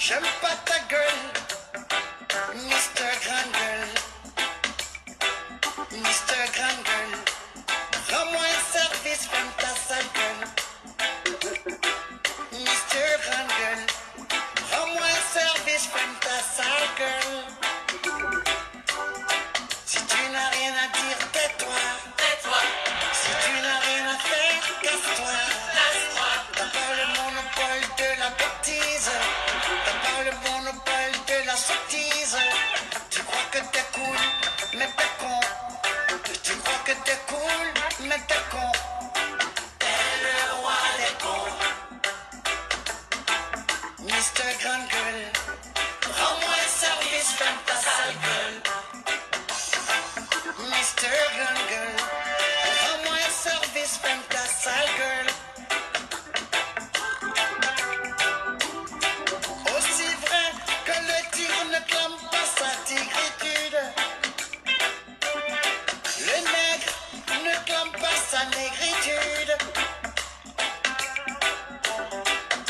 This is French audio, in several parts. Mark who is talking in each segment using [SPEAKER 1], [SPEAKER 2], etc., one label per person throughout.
[SPEAKER 1] J'aime pas ta gueule, Mr. Grand Gueule. Mr. Grand Gueule, rends-moi un service, ferme ta sale gueule. Mr. Grand Gueule, rends-moi un service, ferme ta sale gueule. Si tu n'as rien à dire, tais-toi. Tais-toi. Si tu n'as rien à faire, casse-toi. Casse-toi. T'as pas le monopole de la bêtise. T'as pas le monopole de la sottise. Tu crois que t'es cool, mais t'es con. Tu crois que t'es cool, mais t'es con. T'es le roi des cons. Mr. Grand Gueule, rends-moi un service, ferme ta sale gueule. Mr. Grand Gueule, rends-moi un service, ferme ta sale gueule. Aussi vrai que le tigre ne clame pas sa tigritude, le nègre ne clame pas sa négritude.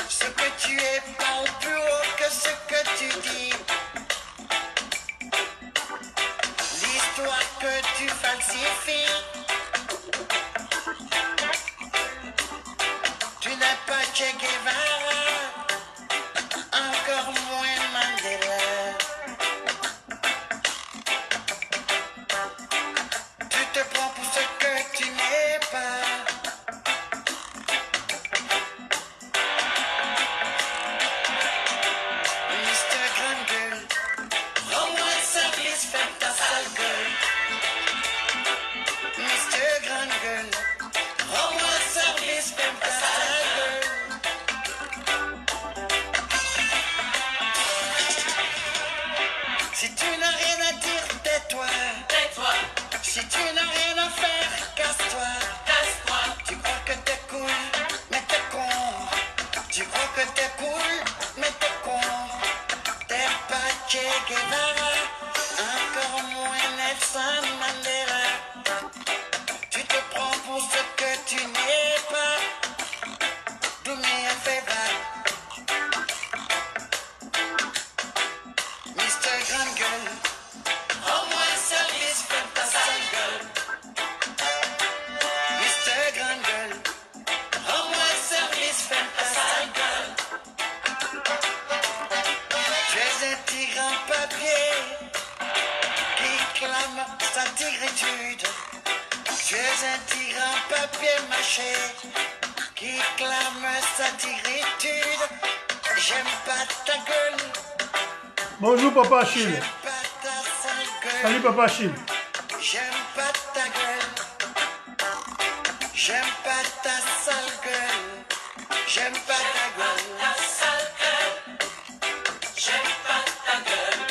[SPEAKER 1] Ce que tu es parle plus haut que ce que tu dis. L'histoire que tu falsifies. Tu n'es pas Che Guevara, encore moins Mandela. Tu te prends pour ce que tu n'es pas. Mr. Grand Gueule, rends-moi un service, ferme ta sale gueule. Mr. Grand Gueule, rends-moi un service, ferme ta sale gueule. Si tu n'as rien à dire, tais-toi. Tais-toi. Si tu n'as rien à faire, casse-toi. Casse-toi. Tu crois que t'es cool, mais t'es con. Tu crois que t'es cool, mais t'es con. T'es pas Che Guevara, encore moins Nelson Mandela. Tu te prends pour ce que tu n'es pas. Do me a favor, Mr. Grand Gueule, rends-moi un service, ferme ta sale gueule. Mr. Grand Gueule, rends-moi un service, ferme ta sale gueule. Tu es un tigre en papier qui clame sa tigritude. Tu es un tigre en papier mâché qui clame sa tigritude. J'aime pas ta gueule.
[SPEAKER 2] Bonjour Papa Achille.
[SPEAKER 1] J'aime pas ta sale gueule.
[SPEAKER 2] Salut Papa Achille.
[SPEAKER 1] J'aime pas ta gueule. J'aime pas ta sale gueule. J'aime pas ta gueule. Ta sale gueule. J'aime pas ta gueule.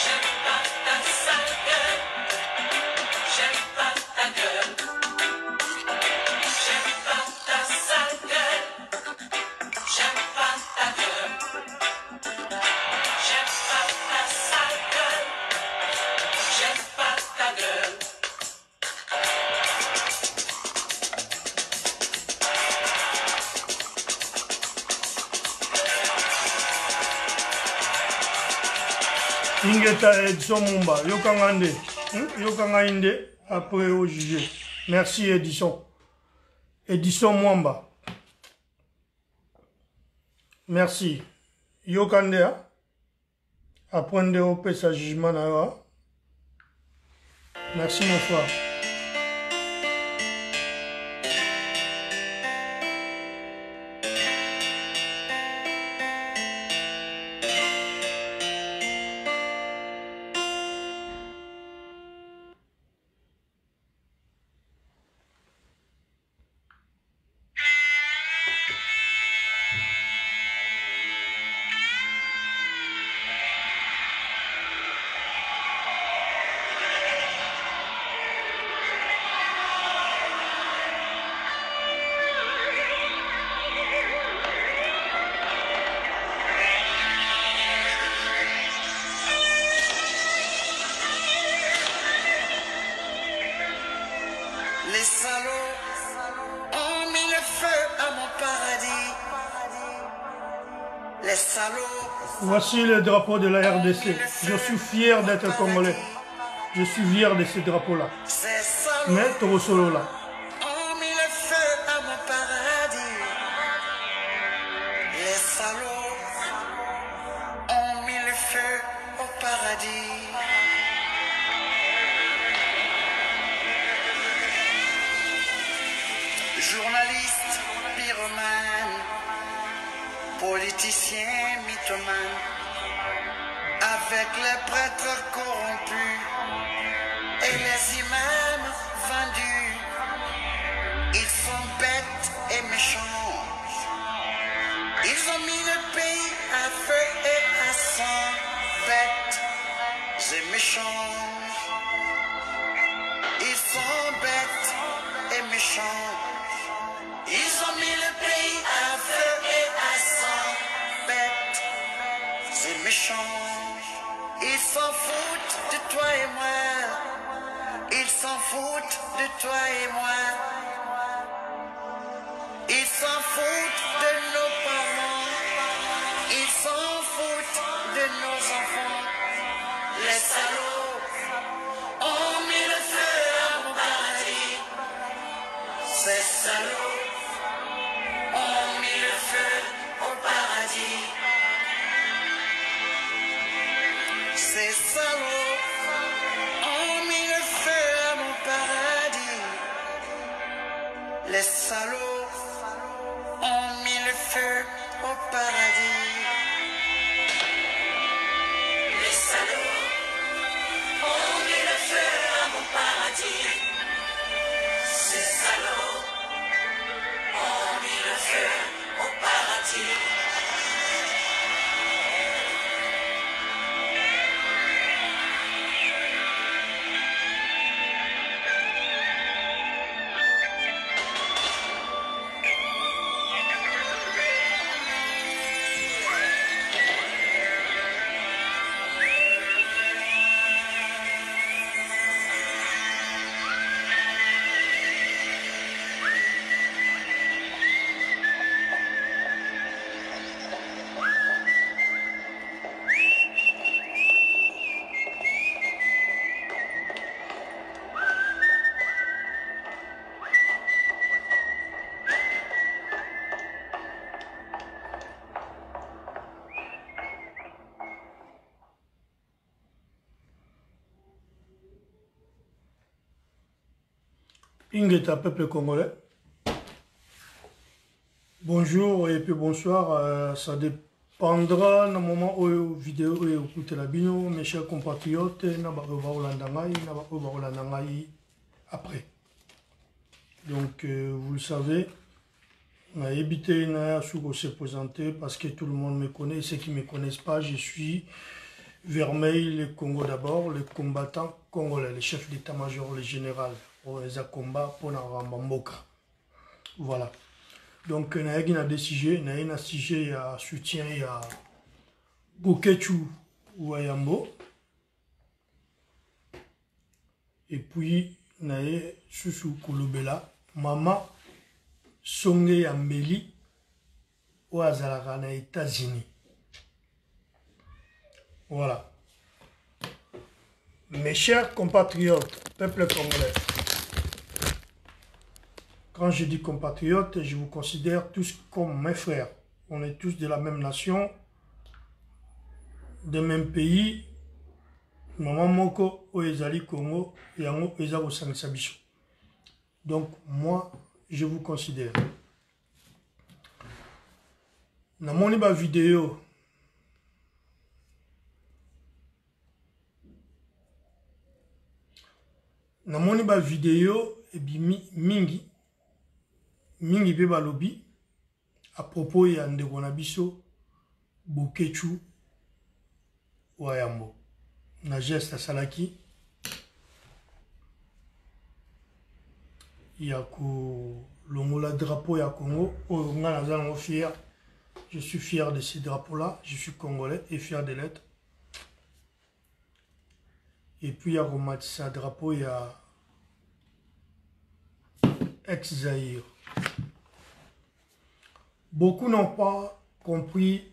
[SPEAKER 1] J'aime pas ta sale gueule. J'aime pas ta gueule. J'aime pas ta sale gueule. J'aime pas ta gueule. J'aime pas ta sale gueule. J'aime pas ta gueule.
[SPEAKER 2] Ingeta Edson Mumba. Yokangande. Yokangande après au juger. Merci Edison. Edison Mwamba. Merci. Yokande apprendre au pesa jugement na. Merci mon frère.
[SPEAKER 1] les salauds.
[SPEAKER 2] Voici le drapeau de la RDC. Je suis fier d'être congolais. Je suis fier de ce drapeau-là.
[SPEAKER 1] Ces salauds
[SPEAKER 2] Mais Toro Solo là.
[SPEAKER 1] ont mis le feu à mon paradis. Les salauds ont mis le feu au paradis. Journalistes, pyromanes, politiciens, mythomanes, avec les prêtres corrompus et les imams vendus, ils sont bêtes et méchants. Ils ont mis le pays à feu et à sang, bêtes et méchants. Ils sont bêtes et méchants. Ils ont mis le pays à feu et à sang, bêtes et méchants. Ils s'en foutent de toi et moi. Ils s'en foutent de toi et moi. Ils s'en foutent de nos parents. Ils s'en foutent de nos enfants. Les salauds ont mis le feu à mon paradis. Ces salauds ont mis le feu au paradis. Ces salauds ont mis le feu à mon paradis. Les salauds ont mis le feu au paradis. Les salauds ont mis le feu à mon paradis. Ces salauds ont mis le feu au paradis.
[SPEAKER 2] Ingeta, peuple congolais. Bonjour et puis bonsoir. Ça dépendra du moment où la vidéo est écoutée la bino, mes chers compatriotes, après. Donc, vous le savez, on a évité de se présenter parce que tout le monde me connaît. Ceux qui ne me connaissent pas, je suis Vermeil, le Congo d'abord, le combattant congolais, le chef d'état-major, le général. Les combat pour Mboka. Voilà. Donc, il y a un décidé, il y a un sujet, à soutien, il y a Bokechu Wayambo. Et puis, il y a Susu Kulubela, Mama Songe Yambeli, ou Azalaka aux États-Unis. Voilà. Mes chers compatriotes, peuple congolais, quand je dis compatriotes, je vous considère tous comme mes frères. On est tous de la même nation, du même pays. Maman Moko, Oezali Congo, et Yango Ezabo Sansabiso. Donc, moi, je vous considère. Dans mon vidéo, et bien mingi pe balobi à propos ya ndeko na biso Bokechu Wayambo na geste asalaki ya ko longola drapeau ya Congo oyo nga naza nango fier. Je suis fier de ce drapeau là, je suis congolais et fier de l'être. Et puis il y a rematissé drapeau, il y a ex-Zaïre. Beaucoup n'ont pas compris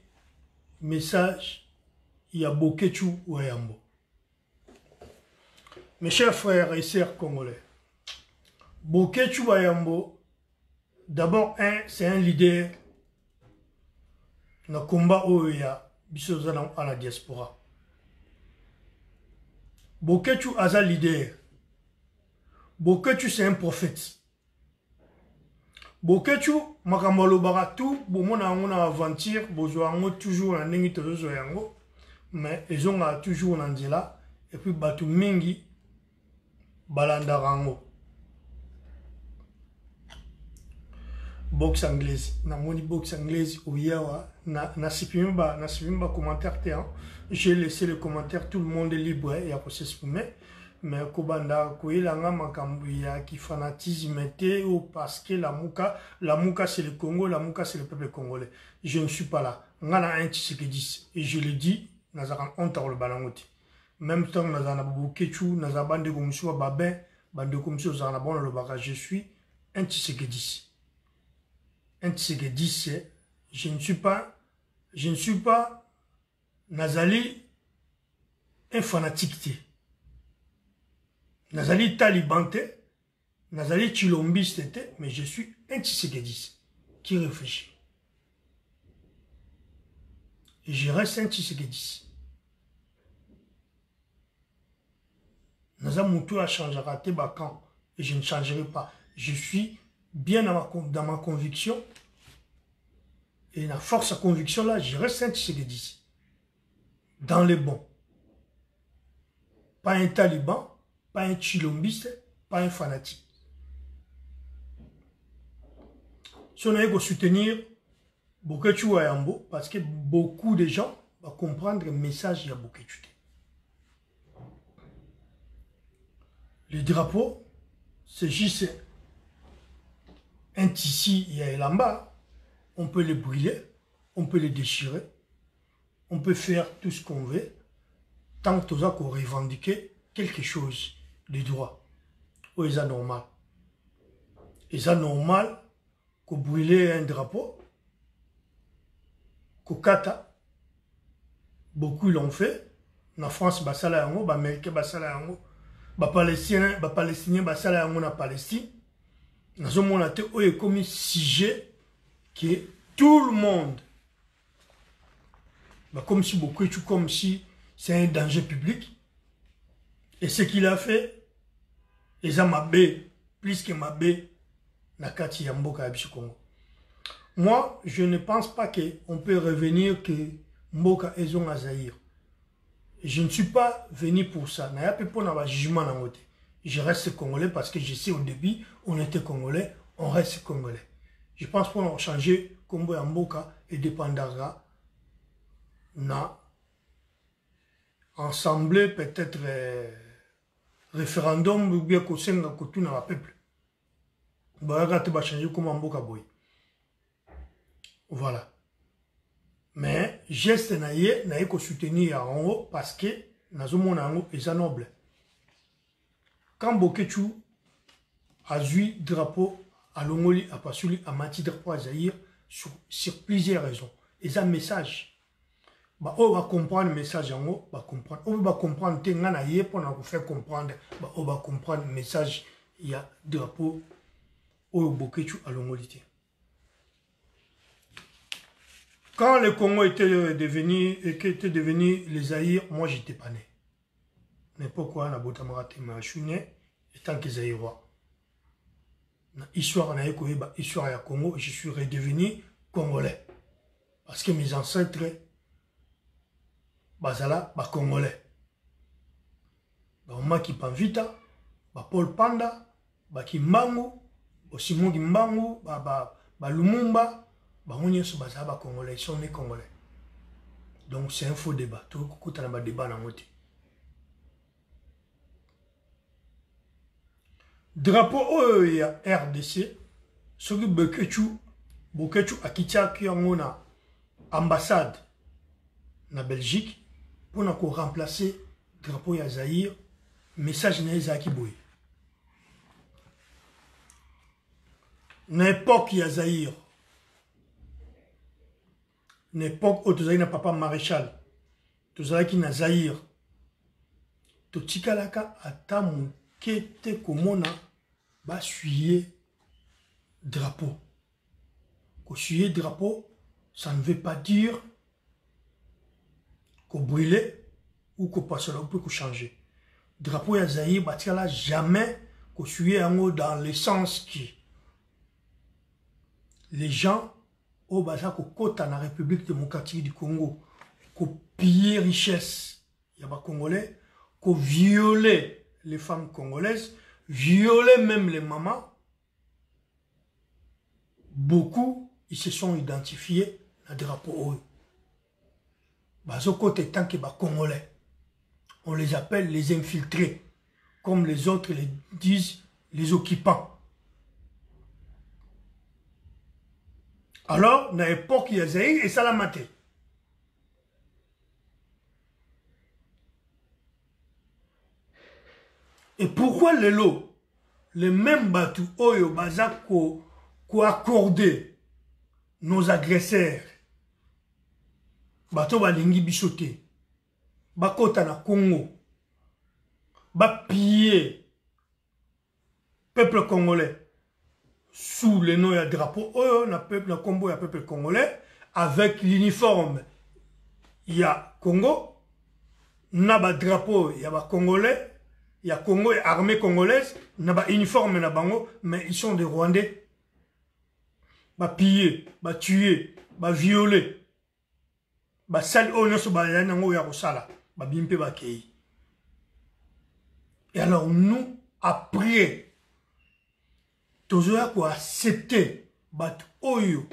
[SPEAKER 2] message, il y a Bokechu Wayambo. Mes chers frères et sœurs congolais, Bokechu Wayambo, d'abord, c'est un leader dans le combat où il y a à la diaspora. Bokechu est un leader. Bokechu, c'est un prophète. Bokechu, makamalo baratou, bomona on a aventure, bozoango toujours en nengi tozo yango, mais ils ont toujours en là et puis batu mingi balandarango. Boxe anglaise, na moni boxe anglaise ou yawa na sipimba commentaire te, j'ai laissé le commentaire, tout le monde est libre et a s'exprimer. Mais kobanda koyelanga makambo ya ki fanatisme te ou parce que la muka c'est le Congo, la muka c'est le peuple congolais. Je ne suis pas là. Ngana un Tshisekedi et je le dis, nazara honte le balangoti. Même temps nazana Bokechu, nazabande komso babin, bande komso zana bon le bagage, je suis un Tshisekedi. Un Tshisekedi, c'est je ne suis pas nazali un fanatique te. Nazali talibante, nazali chilombiste, mais je suis un Tshisekedi qui réfléchit. Et je reste un Tshisekedi. Nazamutu a changé raté Bakan et je ne changerai pas. Je suis bien dans ma conviction et la force à conviction là, je reste un Tshisekedi. Dans les bons. Pas un taliban. Pas un chilombiste, pas un fanatique. Si on a eu soutenir Bokechu Wayambo, parce que beaucoup de gens vont comprendre le message de Bokechu. Le drapeau, c'est juste un tissu et là bas. On peut le brûler, on peut le déchirer, on peut faire tout ce qu'on veut, tant que qu'on revendique quelque chose. Les droits. Ou est-ce normal? Est-ce normal qu'on brûle un drapeau? Qu'on kata? Beaucoup l'ont fait. En France, basala yango, ba Américain basala yango, ba Palestinien basala yango na Palestine. Dans un monde où il est comme sujet que tout le monde, comme si beaucoup, comme si c'est un danger public. Et ce qu'il a fait, ils ont mabé, plus que mabé, nakati yamboka abisu Congo. Moi, je ne pense pas qu'on peut revenir que Mboka ezon Azaïr. Je ne suis pas venu pour ça. Je ne pas pour jugement. Je reste congolais parce que je sais au début, on était congolais, on reste congolais. Je pense qu'on a changé Combo et Mboka et dépendra na ensemble peut-être référendum ou bien qu'on s'enga kotu na peuple. Baga va changer comme Mboka boy. Voilà. Mais geste naie ko soutenir en haut parce que nazomona en haut est noble. Quand Bokechu a eu drapeau à Longoli, à Passouli, à Mati drapeau à Zaïre sur plusieurs raisons. Et un message. Bah, on va comprendre le message en haut, comprendre. On va comprendre que ngana yé pour nous faire comprendre. Bah, on va comprendre le message. Il y a drapeau au Bokechu à Longoli. Quand le Congo était devenu les Zaïre, moi j'étais pas né. Mais pourquoi na botamarate ma chuné étant que Zaïrois. Histoire na ekoyeba histoire ya Congo, je suis redevenu congolais. Parce que mes ancêtres bazala ba congolais. Ba Maki Panvita, ba Paul Panda, ba Kimbangu, ba Simon Kimbangu, ba Lumumba. On est sur bazala ba congolais, ils sont nés congolais. Donc c'est un faux débat. Tout le monde a un débat dans le drapeau RDC, ce que Bokechu a quitté la ambassade na Belgique pour nous remplacer le drapeau ya Zaïre, message na Ezaki Boy. Na époque ya Zaïre, une époque où tu as papa maréchal, tu as na Zaïre, tu tikalaka atamu kete komona ba suyer drapeau. Ko suyer drapeau, ça ne veut pas dire qu'on brûler ou qu'on passe là, on peut changer. Drapeau ya Zaïre, batikala jamais qu'on suyer dans le sens qui les gens au Baza Kota dans la République démocratique du Congo, qui piller richesse, il y a des Congolais, qui violer les femmes congolaises, violer même les mamans. Beaucoup, ils se sont identifiés à drapeau. Bazo côté tant que les Congolais, on les appelle les infiltrés, comme les autres les disent les occupants. Alors, dans l'époque, il y a Zaïre et ça l'a maté. Et pourquoi les lots, les mêmes bateaux, Oyo, Baza, qui accordé nos agresseurs, bateau balingi bichoté, bakota na Congo, ba piller peuple congolais, sous le nom et drapeau, le combo et peuple congolais, avec l'uniforme, il y a Congo, il y a drapeau, il y a Congolais, il y a Congo et armée congolaise, il y a uniforme, mais ils sont des Rwandais. Ba piller, ba tuer, ba violer, ba sali oneso ba yanango ya kosala, ba bimpe ba kei. Et alors nous, après, toujours quoi accepter bat oyo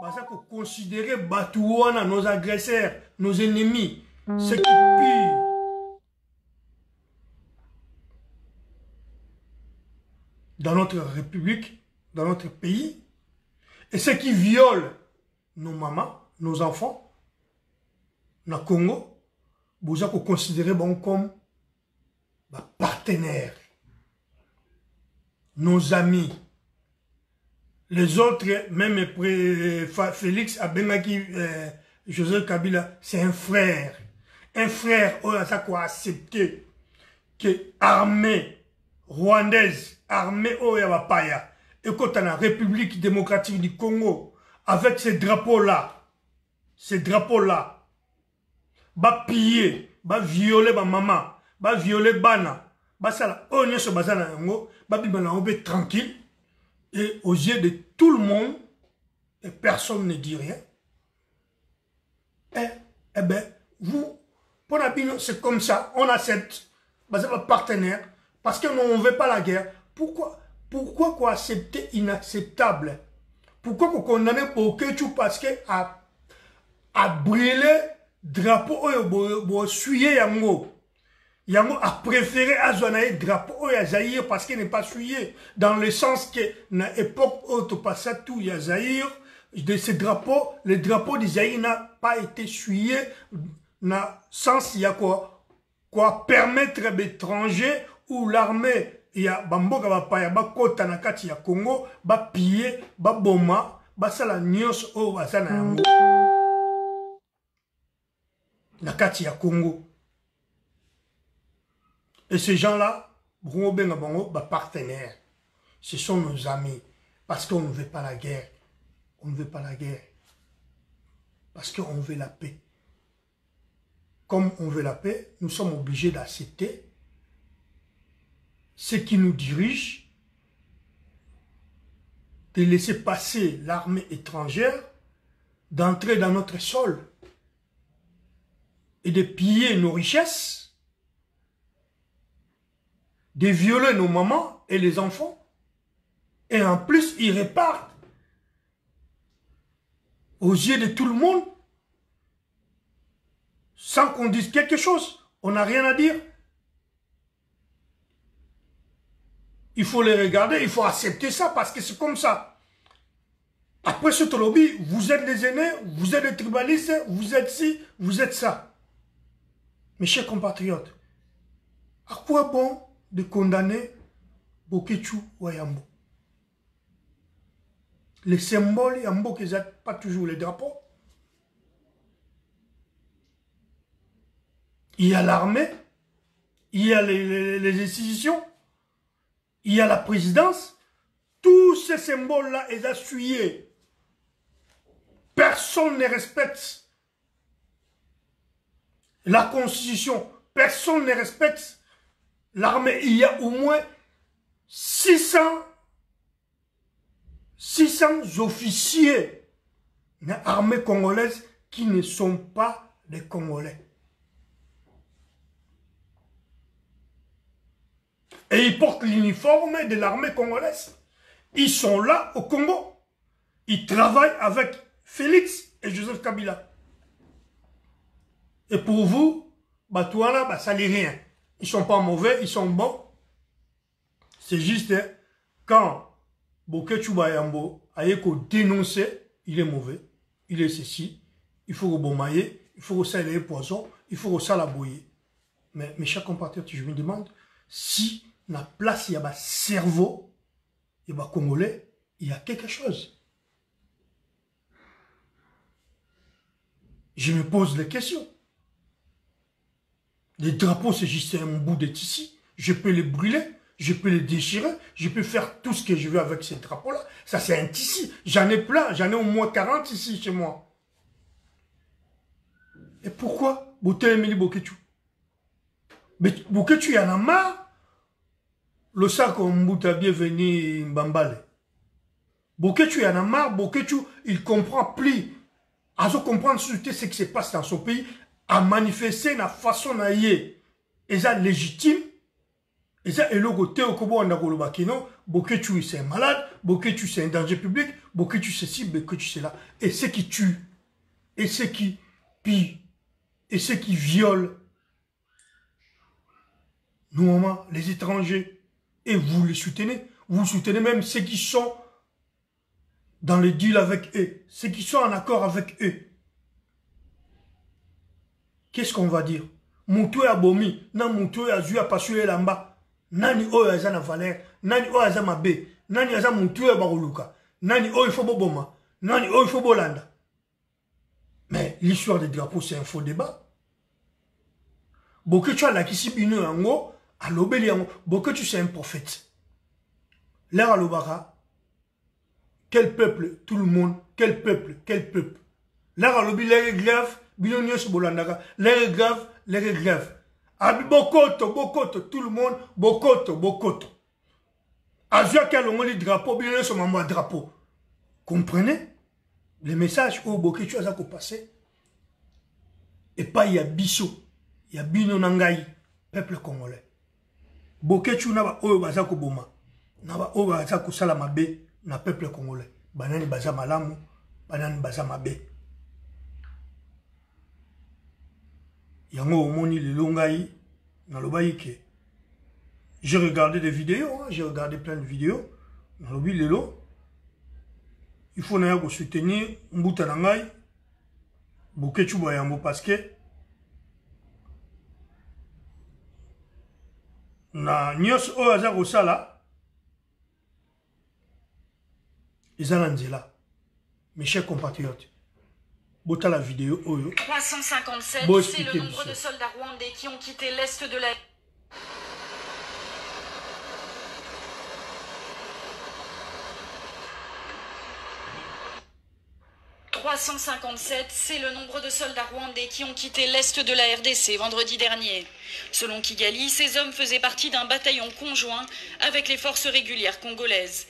[SPEAKER 2] basa ko considérer batouana nos agresseurs, nos ennemis, ceux qui pillent dans notre république, dans notre pays, et ceux qui violent nos mamans, nos enfants, na Congo, vous avez considéré bon comme partenaires. Nos amis, les autres, même Félix Abengaki, Joseph Kabila, c'est un frère. Un frère, on a accepté que l'armée rwandaise, armée Oyabapaya, et quand on a la République démocratique du Congo, avec ces drapeaux-là, va piller, va violer ma maman, va violer Bana, basala on se bazana yango babibana on peut tranquille et aux yeux de tout le monde et personne ne dit rien. Eh ben vous pour la bino c'est comme ça, on accepte basala partenaire parce que nous on veut pas la guerre. Pourquoi quoi accepter inacceptable? Pourquoi qu'on condamne pour que tu parce que à brûler drapeau bo suyer yango. Yango a préféré Azwanae drapeau à Zaïre parce qu'il n'est pas souillé. Dans le sens que, dans l'époque où tu passais tout, il y a Zaïre, de ces drapeaux, le drapeau de Zaïre n'a pas été souillé. Dans le sens, il y a quoi permettre à l'étranger ou l'armée, il y a Bamboka Bapaya, Bakota Nakati, il y a Congo, Bapiller, Baboma, Basala Nyos, O Basana Yango. Nakati, il y a Congo. Et ces gens-là, partenaires, ce sont nos amis. Parce qu'on ne veut pas la guerre. On ne veut pas la guerre. Parce qu'on veut la paix. Comme on veut la paix, nous sommes obligés d'accepter ceux qui nous dirigent, de laisser passer l'armée étrangère, d'entrer dans notre sol et de piller nos richesses, de violer nos mamans et les enfants. Et en plus, ils repartent aux yeux de tout le monde sans qu'on dise quelque chose. On n'a rien à dire. Il faut les regarder, il faut accepter ça parce que c'est comme ça. Après ce lobby, vous êtes les aînés, vous êtes les tribalistes, vous êtes ci, vous êtes ça. Mes chers compatriotes, à quoi bon de condamner Bokechu Wayambo? Les symboles, il y a pas toujours les drapeaux. Il y a l'armée, il y a les institutions, il y a la présidence. Tous ces symboles-là, ils ont suivi. Personne ne respecte la Constitution. Personne ne respecte l'armée. Il y a au moins 600 officiers de l'armée congolaise qui ne sont pas des Congolais. Et ils portent l'uniforme de l'armée congolaise. Ils sont là au Congo. Ils travaillent avec Félix et Joseph Kabila. Et pour vous, Batouana, ça n'est rien. Ils ne sont pas mauvais, ils sont bons. C'est juste quand Boketu Bayambo a dénoncé, il est mauvais, il est ceci, il faut rebombailler, il faut ressaler les poisons, il faut ressaler. Mais mes chers compatriotes, je me demande si la place, il y a un cerveau, il y a un Congolais, il y a quelque chose. Je me pose des questions. Les drapeaux, c'est juste un bout de tissu. Je peux les brûler, je peux les déchirer, je peux faire tout ce que je veux avec ces drapeaux-là. Ça, c'est un tissu. J'en ai plein, j'en ai au moins 40 ici chez moi. Et pourquoi Boketu Boketu? Mais Boketu, il y en a marre. Le sac en Mbouta bienvenu Mbambale. Boketu, il y en a marre. Boketu, il comprend plus. À se comprendre ce qui se passe dans son pays, à manifester la façon à y est. Et ça légitime. Et ça, et le côté au Kobo en Agolobakino, Boketu, c'est un malade. Boketu, c'est un danger public. Boketu, c'est ci, Boketu, c'est là. Et ceux qui tuent, et ceux qui pillent, et ceux qui violent, nous, les étrangers, et vous les soutenez. Vous soutenez même ceux qui sont dans le deal avec eux, ceux qui sont en accord avec eux. Qu'est-ce qu'on va dire? Moutou a bomi, na moutou a zui a passué lamba, nani o ya zana valeur, nani o ya zama be, nani ya zama moutou a baroluka, nani o il faut boboma, nani o il faut bolanda. Mais l'histoire des drapeaux, c'est un faux débat. Boketu a la kisibino yango, a l'obéli yango, Boketu c'est un prophète. L'air à l'obara, quel peuple, tout le monde, quel peuple, quel peuple. L'air à l'obéli, l'air est grave, bilonios bolandaka, l'air est grave, l'air est grave. Abi bokoto, bokoto, tout le monde, bokoto, bokoto. Azua kalongo les drapeaux, bilonios maman drapeau. Comprenez? Les messages au Boketu a passé. Et pas il y a biso, il y a bino nangai, peuple congolais. Boketu naba oyo bazako boma, naba oyo bazako salama be na peuple congolais. Banani baza malamu, banani baza mabe. Yango omoni le longai na lobaïke. J'ai regardé des vidéos, hein, j'ai regardé plein de vidéos. Na lobi lelo, il faut na yako soutenir Mbuta nangai, Boketu Bayambo parce que na nyos oyo aza kosala eza na nzela. Mes chers compatriotes, bota la vidéo oyo
[SPEAKER 3] 357, c'est le nombre de soldats rwandais qui ont quitté l'est de la... 357, c'est le nombre de soldats rwandais qui ont quitté l'est de la RDC vendredi dernier. Selon Kigali, ces hommes faisaient partie d'un bataillon conjoint avec les forces régulières congolaises.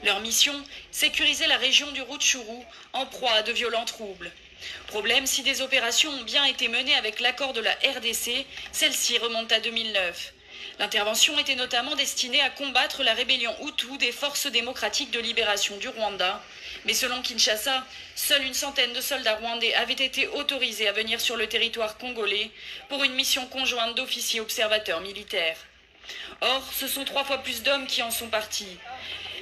[SPEAKER 3] Leur mission, sécuriser la région du Rutshuru en proie à de violents troubles. Problème, si des opérations ont bien été menées avec l'accord de la RDC, celle-ci remonte à 2009. L'intervention était notamment destinée à combattre la rébellion Hutu des forces démocratiques de libération du Rwanda. Mais selon Kinshasa, seule une centaine de soldats rwandais avaient été autorisés à venir sur le territoire congolais pour une mission conjointe d'officiers observateurs militaires. Or, ce sont 3 fois plus d'hommes qui en sont partis.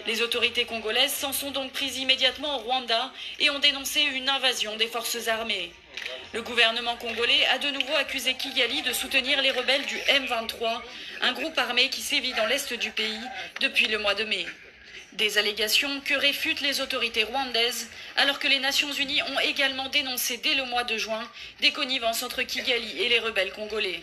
[SPEAKER 3] Les autorités congolaises s'en sont donc prises immédiatement au Rwanda et ont dénoncé une invasion des forces armées. Le gouvernement congolais a de nouveau accusé Kigali de soutenir les rebelles du M23, un groupe armé qui sévit dans l'est du pays depuis le mois de mai. Des allégations que réfutent les autorités rwandaises, alors que les Nations Unies ont également dénoncé dès le mois de juin des connivences entre Kigali et les rebelles congolais.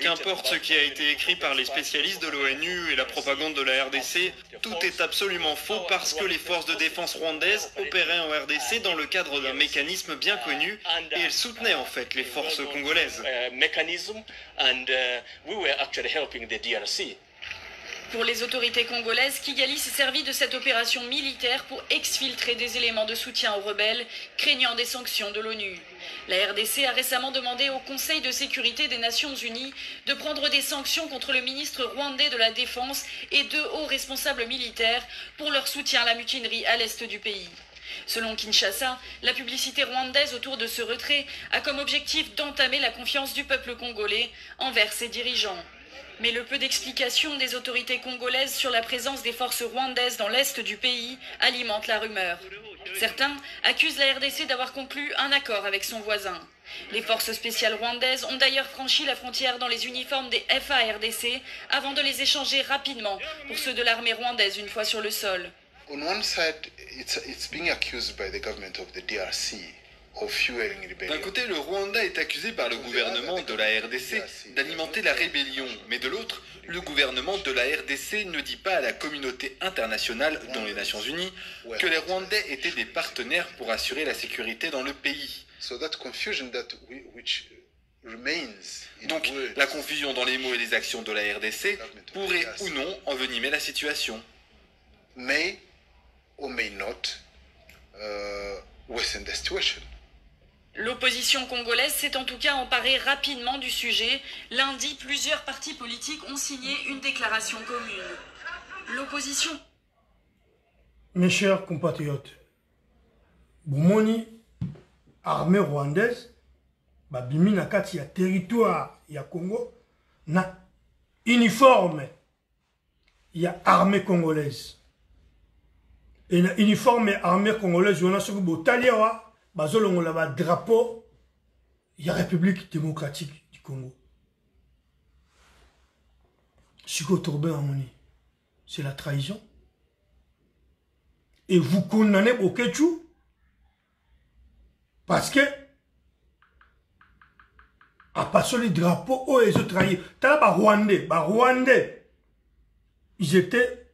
[SPEAKER 4] Qu'importe ce qui a été écrit par les spécialistes de l'ONU et la propagande de la RDC, tout est absolument faux parce que les forces de défense rwandaises opéraient en RDC dans le cadre d'un mécanisme bien connu et elles soutenaient en fait les forces congolaises.
[SPEAKER 3] Pour les autorités congolaises, Kigali s'est servi de cette opération militaire pour exfiltrer des éléments de soutien aux rebelles, craignant des sanctions de l'ONU. La RDC a récemment demandé au Conseil de sécurité des Nations Unies de prendre des sanctions contre le ministre rwandais de la Défense et deux hauts responsables militaires pour leur soutien à la mutinerie à l'est du pays. Selon Kinshasa, la publicité rwandaise autour de ce retrait a comme objectif d'entamer la confiance du peuple congolais envers ses dirigeants. Mais le peu d'explications des autorités congolaises sur la présence des forces rwandaises dans l'est du pays alimente la rumeur. Certains accusent la RDC d'avoir conclu un accord avec son voisin. Les forces spéciales rwandaises ont d'ailleurs franchi la frontière dans les uniformes des FARDC avant de les échanger rapidement pour ceux de l'armée rwandaise une fois sur le sol.
[SPEAKER 5] On one side, it's being accused by the government of the DRC of fueling rebellion.
[SPEAKER 4] D'un côté, le Rwanda est accusé par le gouvernement de la RDC d'alimenter la rébellion, mais de l'autre, le gouvernement de la RDC ne dit pas à la communauté internationale, dont les Nations Unies, que les Rwandais étaient des partenaires pour assurer la sécurité dans le pays.
[SPEAKER 5] So that confusion which remains in
[SPEAKER 4] Donc,
[SPEAKER 5] words,
[SPEAKER 4] la confusion dans les mots et les actions de la RDC pourrait ou non envenimer la situation.
[SPEAKER 5] may or may not worsen the situation.
[SPEAKER 3] L'opposition congolaise s'est en tout cas emparée rapidement du sujet. Lundi, plusieurs partis politiques ont signé une déclaration commune. L'opposition...
[SPEAKER 2] Mes chers compatriotes, Boumoni, armée rwandaise, babimi na kati ya territoire ya Congo, na uniforme ya armée congolaise. Et na uniforme armée congolaise, on a ce que botaliwa, bazolongo la drapeau ya République démocratique du Congo. Siko Tourbe Amoni, c'est la trahison. Et vous condamnez au Kéchou parce que à passer les drapeaux où ils ont trahi. T'as pas Rwandais, ils étaient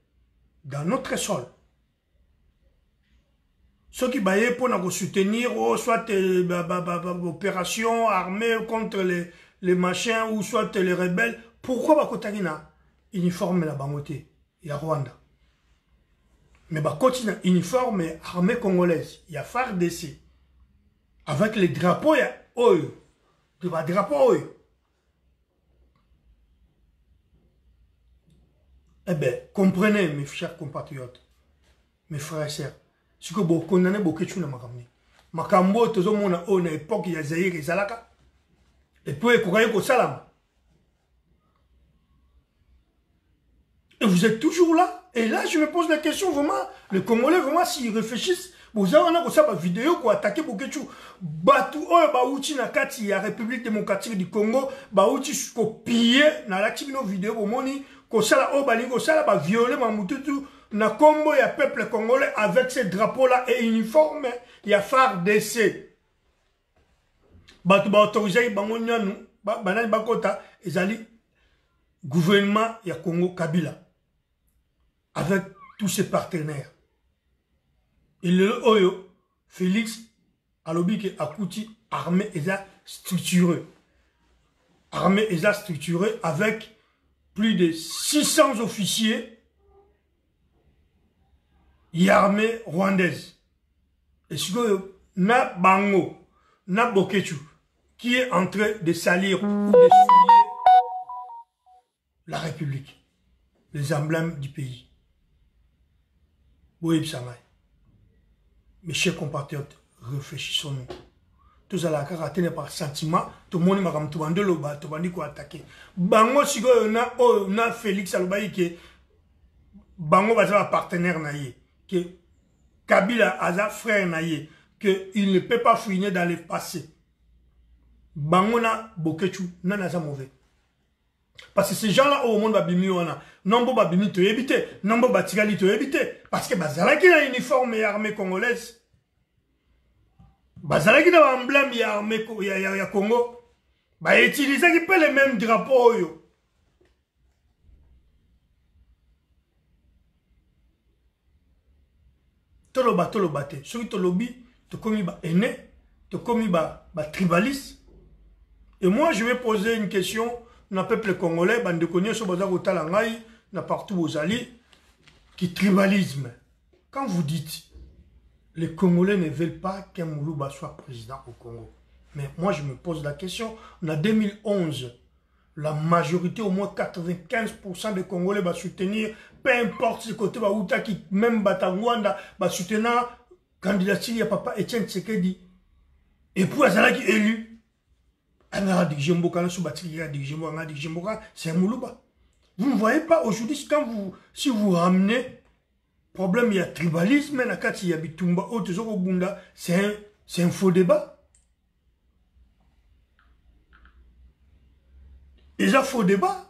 [SPEAKER 2] dans notre sol. Ceux qui baillaient pour nous soutenir, soit l'opération armée contre les machins, ou soit les rebelles, pourquoi Bakotagina uniforme la bangoté, il y a Rwanda. Mais Bakotagina uniforme armée congolaise, il y a FARDC. Avec les drapeaux, il y a Oyo. Il y a drapeau Oyo. Eh bien, comprenez, mes chers compatriotes, mes frères et sœurs. Si vous condamnez beaucoup de choses, Makambo, tout le monde a une époque, il y a Zahir et Zalaka. Et puis, vous croyez qu'au salam. Et vous êtes toujours là. Et là, je me pose la question, vraiment, les Congolais, vraiment, s'ils réfléchissent, vous avez une vidéo qui attaque beaucoup de choses. Batou, Baouti, Nakati, la République démocratique du Congo, Baouti, piller, dans la vidéo, au moni, qu'on sala, qu'on sala, violer, Mamoutou, na Congo, il y a peuple congolais avec ces drapeaux-là et uniformes, il y a FARDC. Batou ba autorisé, bangonyanou, banani bakota, ezali gouvernement, il y a Congo Kabila. Avec tous ses partenaires. Et le Oyo, Félix, alobi ke Akouti, armée eza structurée. Armée eza structurée avec plus de 600 officiers. Il y a armée rwandaise. Et ce que na Bango, na Bokechu, qui est en train de salir ou de souiller la République, les emblèmes du pays. Oui, Psamay. Mes chers compatriotes, réfléchissons-nous. Tous à la karaté par sentiment, tout le monde m'a ramtoubandé le bas, tout le monde a attaqué. Bango, si on a Félix Alobaï qui Bango va être partenaire naïe. Que Kabila a frère naïe, qu'il ne peut pas fouiner dans le passé. Bangona Bokechu, non, c'est mauvais. Parce que ces gens-là, au monde, babimi, on a. Nombo babimi, tu éviter. Nombo batigali, tu éviter. Parce que bazalaki na uniforme et armée congolaise. Bazalaki na emblème et armée ya Congo. Ba utiliser qui peut les mêmes drapeaux, yo. Toloba te. Celui qui lobby, te commis ba aîné, te commis ba tribaliste. Et moi, je vais poser une question. Dans le peuple congolais, bande connaît sur bazar otalangai, na partout aux alliés, qui tribalisme. Quand vous dites, les Congolais ne veulent pas qu'un Moulouba soit président au Congo. Mais moi, je me pose la question. En 2011, la majorité, au moins 95% des Congolais va soutenir, peu importe ce côté, qui même Batangwanda, va soutenir candidature à Papa Etienne Tshisekedi. Et puis, Azala qui est élu. C'est un Moulouba. Vous ne voyez pas aujourd'hui, si vous ramenez problème, il y a tribalisme, il y a bitumba, c'est un faux débat. Et ça, faux débat.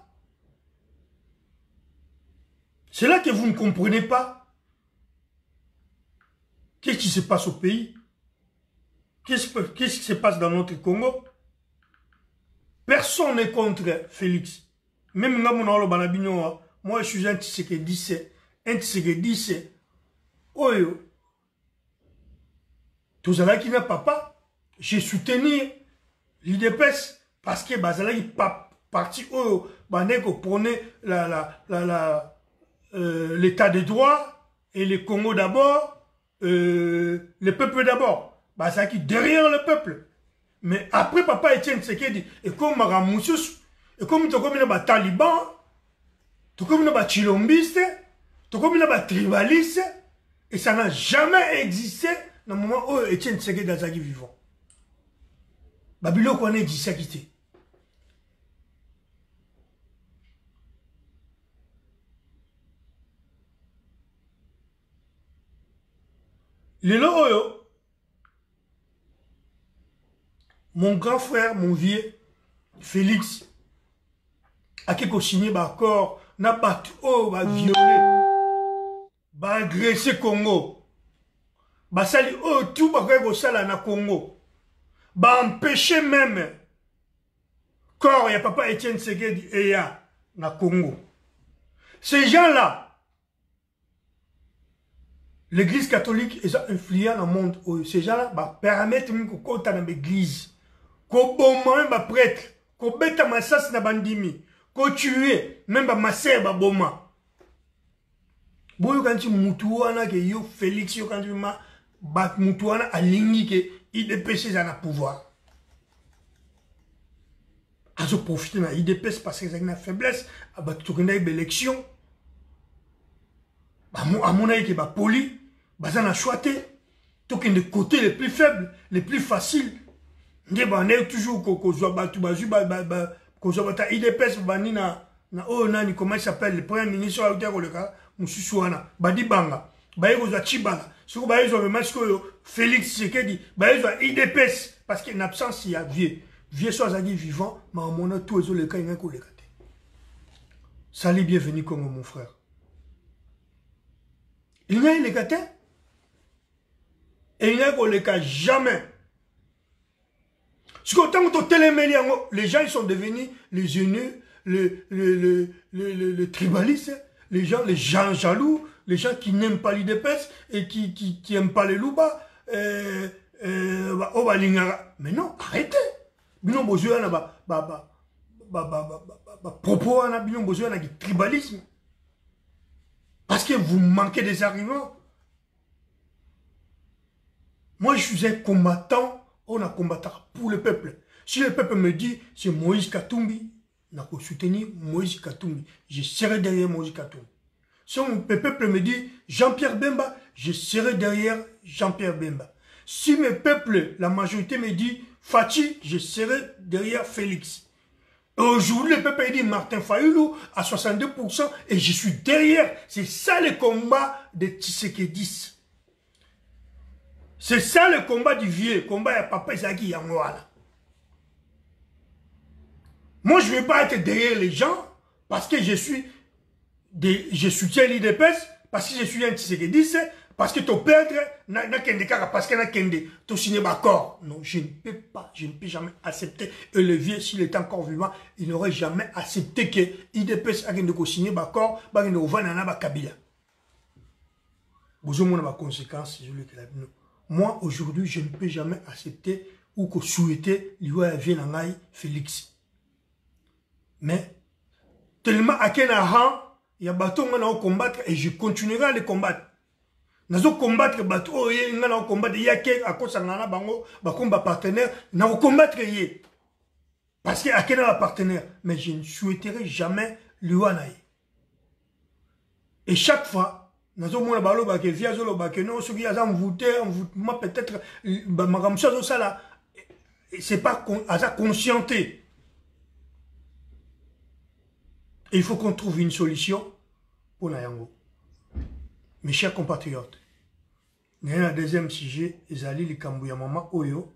[SPEAKER 2] C'est là que vous ne comprenez pas. Qu'est-ce qui se passe au pays? Qu'est-ce qui se passe dans notre Congo? Personne n'est contre Félix. Même moi, je suis un Tshisekedi. Un Tshisekedi. Oyo. Tout ça qui n'a pas. J'ai soutenu l'IDPS parce que Bazala est parti au Baneko prenait l'état de droit et le Congo d'abord, le peuple d'abord. Bazala qui derrière le peuple. Mais après Papa Etienne Tshisekedi, et comme Maramoussous, et comme tu as des talibans, tu as des chilombistes, tu as des tribalistes, et ça n'a jamais existé dans le moment où Etienne Tshisekedi est vivant. Babylone connaît Tshisekedi. Les loyaux. Mon grand frère, mon vieux, Félix, a signé l'accord, n'a pas violé, agressé Congo, sali tout na Congo, empêché même corps ya Papa Etienne Tshisekedi et ya na Congo. Ces gens-là, l'église catholique est influente dans le monde. Ces gens-là permettent de côté dans l'église. Ko boma même prêtre, ko beta masas na bandimi, ko tuer même ba maser ba boma. Boyo kanti mutuana ke yo Félix yo kanti ma ba mutuana alingi ke IDPS za na pouvoir. Azo profiter na IDPS parce que ça na faiblesse, ba tokenda élection. Ba amona ke ba poli, ba za na choité, tokende côté les plus faibles, les plus faciles. On est toujours IDPS comment il s'appelle le premier ministre Félix Tshisekedi IDPS parce qu'en absence il y a vieux soit vivant mais on a tous les cas salut bienvenue comme mon frère il n'y a les gâtés et il n'y a les cas jamais. Parce qu'autant que les gens ils sont devenus les haineux, les tribalistes, les gens jaloux, les gens qui n'aiment pas l'IDPS et qui n'aiment pas les Louba. Mais non, arrêtez. Bino besoin propos bino besoin de tribalisme. Parce que vous manquez des arguments. Moi je suis un combattant. On a combattu pour le peuple. Si le peuple me dit c'est Moïse Katumbi, on a soutenir Moïse Katumbi. Je serai derrière Moïse Katumbi. Si le peuple me dit Jean-Pierre Bemba, je serai derrière Jean-Pierre Bemba. Si le peuple, la majorité me dit Fachi, je serai derrière Félix. Aujourd'hui, le peuple dit Martin Fayoulou à 62% et je suis derrière. C'est ça le combat de Tshisekedi. C'est ça le combat du vieux, combat à Papa Zaki Yangwala. Moi, je ne vais pas être derrière les gens parce que je soutiens l'IDPS, parce que je suis un Tshisekedi, parce que ton père n'a qu'un kaka, parce qu'il n'a qu'un ton signé d'accord. Non, je ne peux pas, je ne peux jamais accepter. Et le vieux, s'il était encore vivant, il n'aurait jamais accepté que l'IDPS a signé d'accord, bah il n'a Kabila. Vous avez des conséquences, moi, aujourd'hui, je ne peux jamais accepter ou que souhaiter l'IOA vienne en Félix. Mais, tellement à quel rang, il y a bateau qui vont combattre et je continuerai à les combattre. Nous allons combattre bateau, il y a combattre, il y a à cause de bango, combat partenaire, nous allons combattre parce qu'il y a un partenaire. Mais je ne souhaiterai jamais l'IOA. Et chaque fois, nous allons combattre via Zolo Bakeno, ceux qui ont voté, moi peut-être, c'est pas conscienté. Et il faut qu'on trouve une solution pour Nayango. Mes chers compatriotes, le deuxième sujet, Ezali Likambouya Mama Oyo,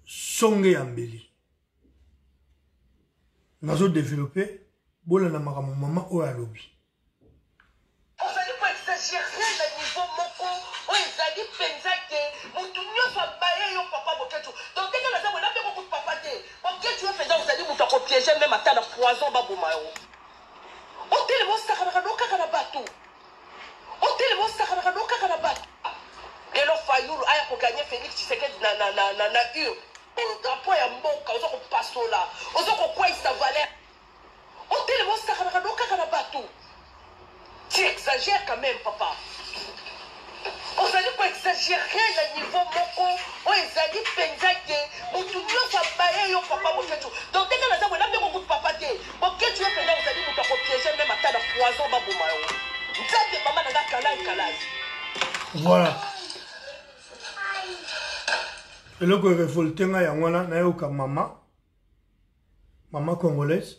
[SPEAKER 2] Songe Ambeli. Nous avons développé, Bola Namara Mama Oyo Lobby.
[SPEAKER 6] On s'allait pas exagérer le niveau moko, on s'allait penser mon tournoi va bailler au papa Boketu. Donc dès que la dame n'a pas beaucoup de papa té, Boketu va faire vous allez vous faire piéger même à temps de poison baboumayo. On dit le mot sakarado kakanabatou. On dit le mot sakarado kakanabatou. Et le fayoul aya pour gagner Félix Tshisekedi na ur. On drapeau ya mboka, on passe là. On quoi sa valeur. On dit le mot sakarado kakanabatou. Tu exagères quand même, papa. On s'allait pas exagérer le niveau moko. On s'allait penser que mon tournoi va bailler au papa Boketu. Donc dès que la dame n'a pas beaucoup de papa té, Boketu est pendant vous allez vous faire piéger même à temps de poison baboumayo. Nzambe maman n'a kalai.
[SPEAKER 2] Voilà. Et là, que révolté, il y a un maman congolaise.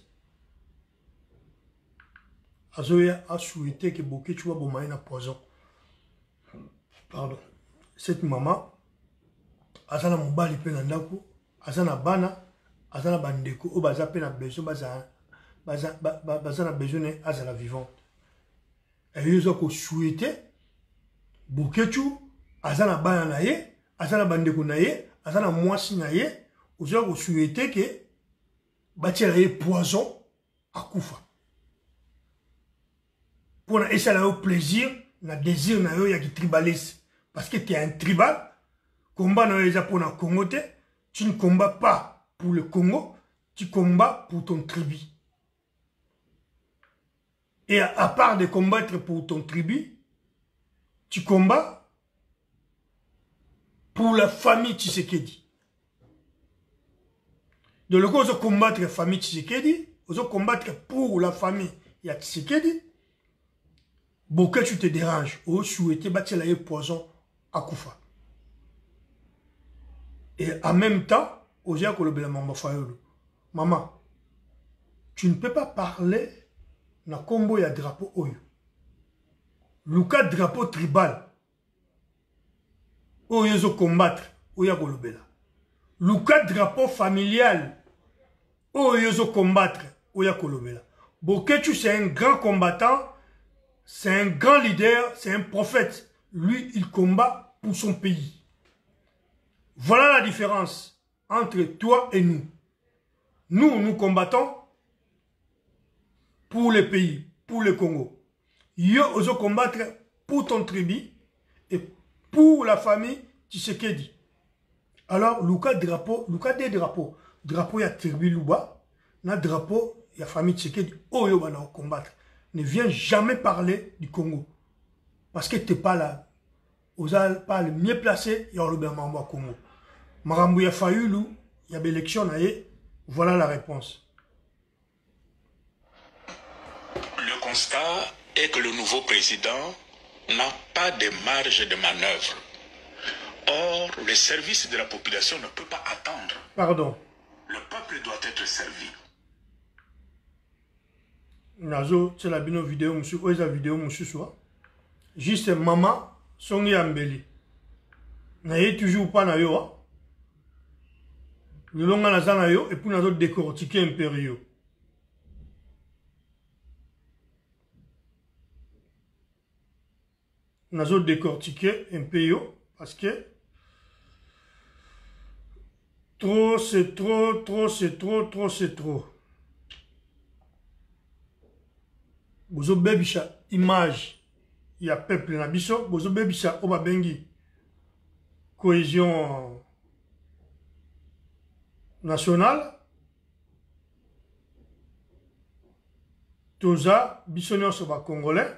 [SPEAKER 2] Azoya a souhaité que Boketu soit bon na poison. Pardon. Cette maman, azana mobali pe na ndako, azana bana, azana bandeko, o baza pe na besoin bazana besoin azala vivante. Et ils ont souhaité Boketu azana bana na ye, azana bandeko na ye, azana mwasi na ye, ils ont souhaité que batia ye poison à Koufa. Pour essayer au plaisir, le désir na yo tribalisme. Parce que tu es un tribal, combat na yo pour le Congo, tu ne combats pas pour le Congo, tu combats pour ton tribu. Et à part de combattre pour ton tribu, tu combats pour la famille Tshisekedi. De le coup, combattre la famille Tshisekedi, on combattre pour la famille Tshisekedi. Beaucoup tu te déranges, ou souhaiter bâtir la poison à Koufa. Et en même temps, maman, tu ne peux pas parler na combo ya drapeau oyo. Luka drapeau tribal. Oyo zo combattre, oya kolobela. Luka drapeau familial. Oyo zo combattre, oya kolobela. Boketu c'est un grand combattant. C'est un grand leader, c'est un prophète. Lui, il combat pour son pays. Voilà la différence entre toi et nous. Nous, nous combattons pour le pays, pour le Congo. Yo, oso combattre pour ton tribu et pour la famille Tshisekedi. Alors, Luka drapeau, Luka des drapeaux. Drapeau ya tribu Luba, na drapeau ya famille Tshisekedi. Oh yo bana combattre. Ne viens jamais parler du Congo. Parce que tu n'es pas là. Vous n'êtes pas le mieux placé, il y a le Congo. Marambouya Fayoulou, il y a des élections, voilà la réponse.
[SPEAKER 7] Le constat est que le nouveau président n'a pas de marge de manœuvre. Or, le service de la population ne peut pas attendre.
[SPEAKER 2] Pardon.
[SPEAKER 7] Le peuple doit être servi.
[SPEAKER 2] Nazo, c'est la vidéo, monsieur, ou la vidéo, monsieur, soit. Juste maman, son yambeli. N'ayez toujours pas na yo. Le long na yo et puis nous avons décortiqué impériaux. Nous avons décortiqué impériaux parce que trop c'est trop, trop c'est trop, trop c'est trop. Bozo bebisha image il y a peuple na biso bozo bebisha oba bengi cohésion nationale toza biso nyonso ba congolais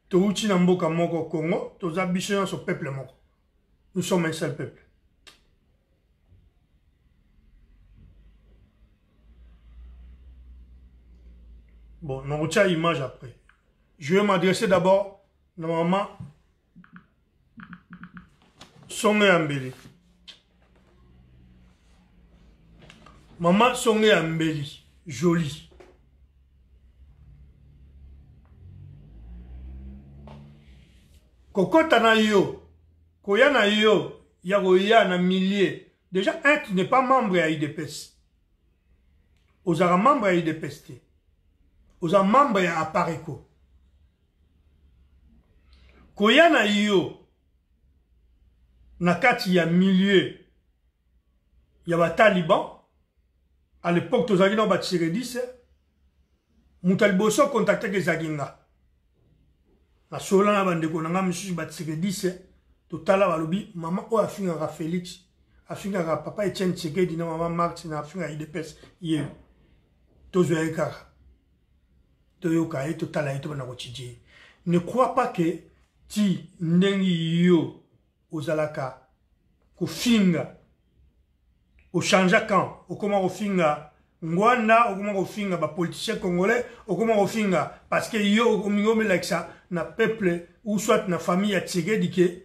[SPEAKER 2] touti na mboka moko Congo toza biso nyonso peuple moko nous sommes un seul peuple. Bon, on retient l'image après. Je vais m'adresser d'abord à maman Songe Ambeli. Maman Songe Ambeli, jolie. Kokota na yo, koya na yo, ya na milliers. Déjà, un, tu n'es pas membre à IDPS. Aux ara membre à IDPS. Aux membres ya Apareko. Koya na yo nakati ya milieu ya ba Taliban à l'époque tozali na ba Tshisekedi Mutaliboso contacté ke Zaginga na sola na bandeko na ngam ba Tshisekedi totala balobi mama o afinga ka Félix afinga ka papa Etienne Tshisekedi na mama Marx na afinga IDPS ye tozo ekara. Ne crois pas que ti nengi yo ozalaka ko finga o chanja kan o comment o finga ngwanda o comment o finga ba politicien congolais o comment o finga parce que yo o mingome like ça na peuple ou soit na famille ya Tshisekedi ke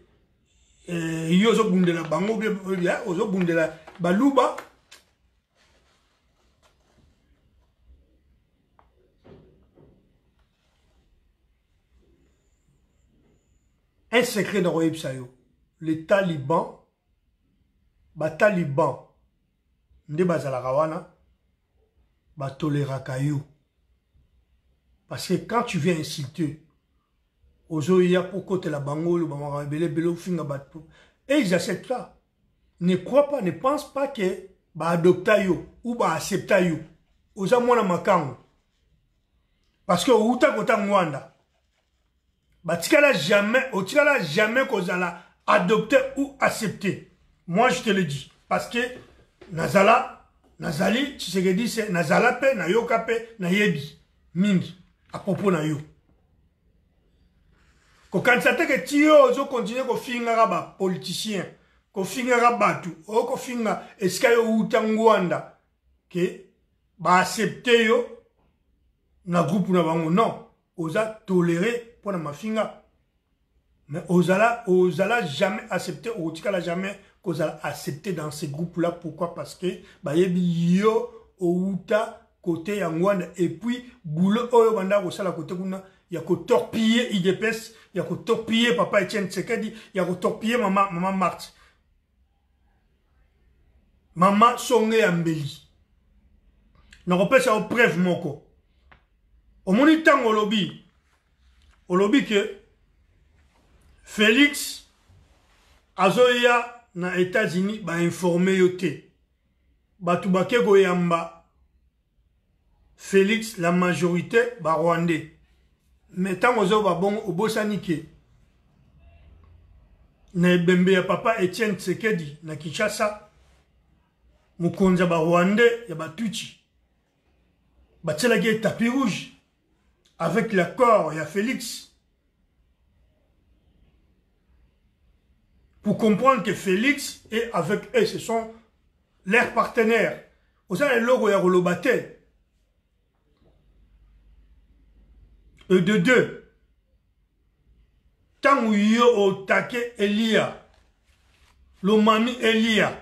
[SPEAKER 2] yo zo bundela bango bien ozo bundela baluba. Un secret dans Royeb Sayo. Les talibans, ne bazala kawana, tolera kayo. Parce que quand tu viens insulter, ozoya pour côté la bango, le bamara bele finga batpo, et ils acceptent ça. Ne crois pas, ne pense pas que adopta yo ou accepta yo. Oza mwana makango. Parce que outa kota ngwanda. Batikala jamais qu'on a adopté ou accepté. Moi, je te le dis. Parce que Nazali, tu sais que dit, c'est Nazala pe, na yoka pe, na yebi. Mingi. À propos na yo. Quand ça te que tu ozo continuer ko finga ba politicien, ko finga batu, o ko finga eskayo utangwanda que ba accepter yo na groupe na bango non, oza tolérer pour ma finga. Mais Ozala jamais accepté, Otika l'a jamais accepté dans ces groupes-là. Pourquoi? Parce que Bayebi yo Outa côté Yangwanda et puis Boule Oyo Banda Rosala côté Kuna, il y a qu'au torpiller IDPS, il y a qu'au torpiller Papa Etienne Tshisekedi, il y a qu'au torpiller Maman Marx. Maman Songe Ambeli. N'a repère ça au preuve moko. Au monitant au lobby que Félix Azoya na États-Unis ba informé yote. Batubake goyamba Félix la majorité ba rwandais. Mais tant ozo ba bon obosanike. Na bembe ya papa Etienne Tshisekedi na Kinshasa. Mukonza ba rwandais ya batuchi. Batselage tapis rouge. Avec l'accord, il y a Félix. Pour comprendre que Félix est avec eux, ce sont leurs partenaires. Vous avez le logo Yarolobate. Et de deux. Tant où yo au taquet Elia, le mami Elia,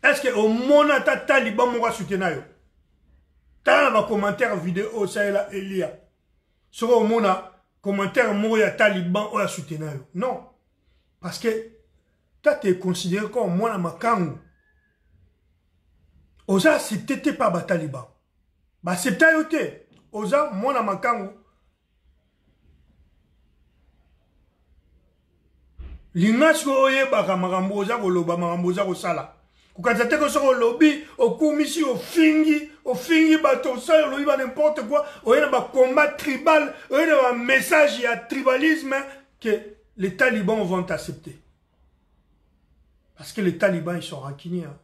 [SPEAKER 2] est-ce que au monata taliban moura soutenayo? T'as un commentaire vidéo, ça est là, Elia. Sur au mona, commentaire mourir taliban ou la soutenayo. Non. Parce que toi, tu es considéré comme moi, ma kango. Oza, c'était pas les talibans. Bah, c'est ta yote. Oza, moi, ma kango. L'ingas oye baka marambo oza koloba marambo oza kosala. Kukazate ko soko lobby okumisi ofingi bato ça lobi ba n'importe quoi. Oye na ba combat tribal, oye na ba message ya tribalisme que les talibans vont accepter. Parce que les talibans ils sont rancuniers. Hein.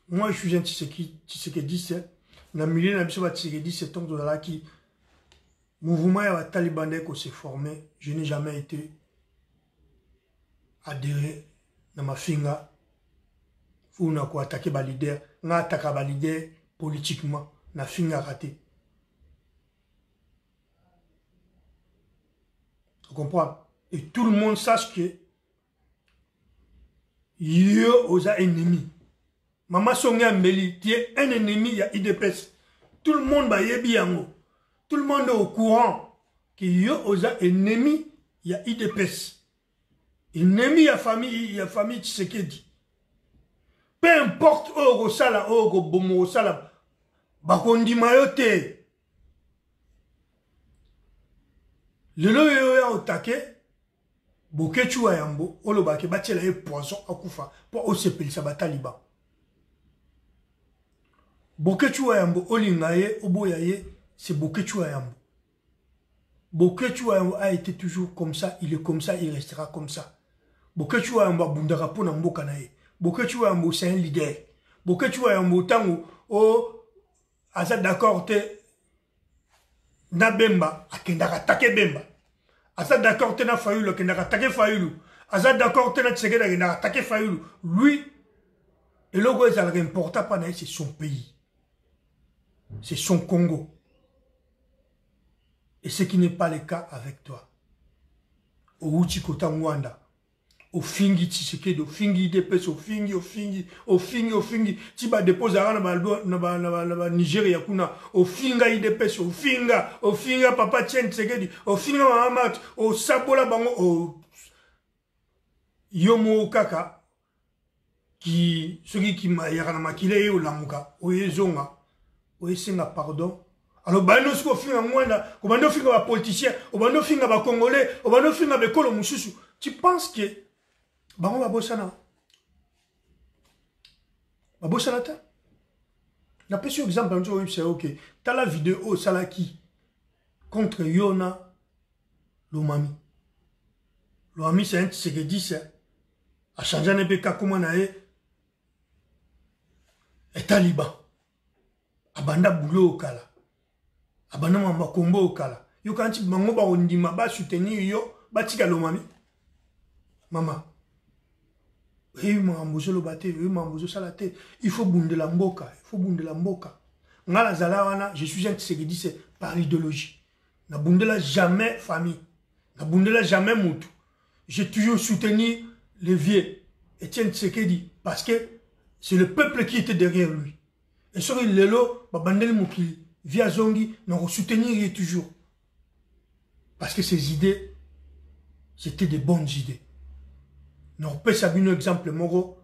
[SPEAKER 2] Moi je suis un Tshisekedi c'est na milieu na biso ba Tshisekedi c'est donc de là qui mouvement ya talibanais qui s'est formé, je n'ai jamais été adhéré dans ma finga. Faut na ko attaquer ba leader, na attaquer ba leader politiquement, na finga raté. Tu comprends? Et tout le monde sache que yo osa ennemi. Maman Songa Mbeli, tu es un ennemi, il y a IDPS. Tout le monde va yebi yango. Tout le monde est au courant que yo osa ennemi, il y a IDPS. Ennemi, il y a famille Tshisekedi. Peu importe où sala, où bomo sala, bakondi mayote. Lelo yo ya otake, bokechu ayambo, olobake batela ye poison akufa, pour osepeli sa bataliban. Bokechu ayambo, olingaye, oboyaye, c'est Bokechu ayambo. Bokechu ayambo a été toujours comme ça, il est comme ça, il restera comme ça. Bokechu ayambo bundara pona mboka nae. Bokechu ayambo c'est un leader. Bokechu ayambo tango o aza d'accord te na Bemba akendaka take Bemba. Aza d'accord te na Fayulu akendaka take Fayulu. Aza d'accord te na Tshisekedi akendaka take Fayulu. Lui et le gars ça l'important pas c'est son pays. C'est son Congo. Et ce qui n'est pas le cas avec toi. Au Uchikota Mwanda. Au Fingi Tshisekedi, au Fingi DPS, au Fingi. Tiba dépose à la Nigeria kuna. Au Finga IDPS, au Finga Papa Tien Tshisekedi, au Finga Mahamat, au Sabola Bango, au Yomo Kaka. Qui, celui qui m'a yaranamakiné au Lamuka, au Yezonga, au Yesenga pardon. Alors, bano siko finga mwanda, au bano finga ba politicien, au bano finga ba congolais, au bano finga ba kolo mususu. Tu penses que bango ba bossana? Ba bossana ta? Na pesi exemple njo c'est OK. T'as la vidéo Salaki contre Yona Lomami. Lomami c'est un Tshisekedi c'est a changé un peu comment nae et taliban. Abanda boulot au kala. Abanda mamba kombo au kala. Yo kanti bango ba ondima ba soutenir yo ba tika Lomami. Mama. Oui, mambozo lo bate, oui, mambozo salate. Il faut bunde la mboka, Ngala zalawana, je suis un Tshisekedi c'est par idéologie. Na bunde la jamais famille. Na bunde la jamais moutou. J'ai toujours soutenu les vieux. Etienne Tshisekedi parce que c'est le peuple qui était derrière lui. Et sur le lelo, Babandel Moukili, via Zongi, nous soutenir toujours. Parce que ces idées, c'était des bonnes idées. Nous peut savoir un exemple, Moro,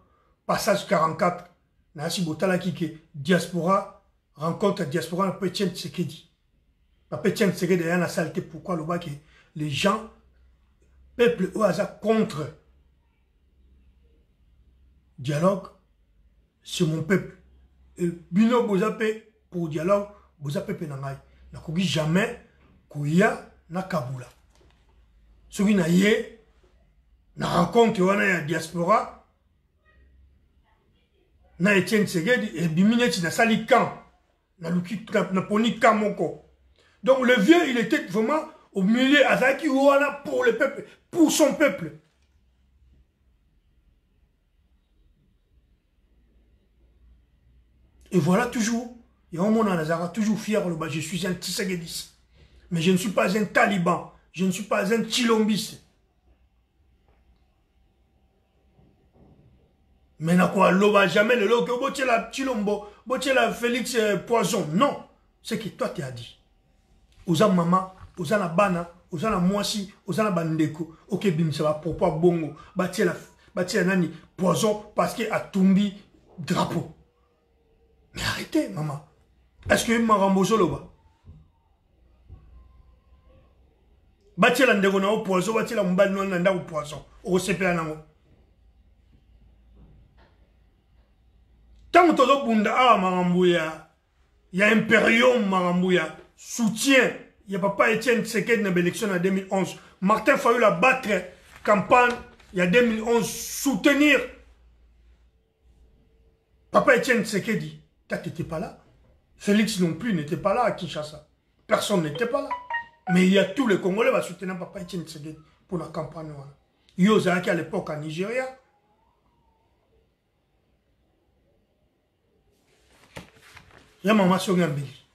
[SPEAKER 2] passage 44, Nasi Botala qui diaspora, rencontre diaspora, on peut Etienne Tshisekedi. Papa Etienne Tshisekedi a la saleté, pourquoi le bas que les gens, peuple au hasard contre dialogue, c'est mon peuple. Et Bino Bozape, pour dialogue, Bozape Penangay. N'a kogi jamais, Kouya, na Kabula. Ce qui n'a yé, na rencontre, on a la diaspora, na Etienne Tshisekedi, et Bimineti, na sali camp, na luki, na poni kamoko. Donc le vieux, il était vraiment au milieu, Azaki Ouana pour le peuple, pour son peuple. Et voilà toujours, et on m'en a toujours fier, je suis un Tshisekedi. Mais je ne suis pas un taliban, je ne suis pas un chilombiste. Mais n'a quoi, l'oba jamais le lot que botier la chilombo, botier la Félix Poison. Non, c'est que toi tu as dit. Oza mama, oza na bana, ozana mwasi, ozana bandeko, ok bimisa ba pourquoi bongo, batia nani poison parce que atumbi drapeau. Mais arrêtez, maman. Est-ce que marambo soloba? Batia la ndeko na o poison, batia la mbali na nda o poison. O sepela nango. Tant que tu bunda a marambouya, il y a Imperium marambouya, soutien, il y a papa Etienne Tshisekedi dans l'élection en 2011. Martin Fayulu a battre campagne il y a 2011, soutenir papa Etienne Tshisekedi. Tu n'étais pas là. Félix non plus n'était pas là à Kinshasa. Personne n'était pas là. Mais il y a tous les Congolais qui vont soutenir papa Etienne Tshisekedi pour la campagne. Yozaki à l'époque en Nigeria. Il y a maman sur Gambili.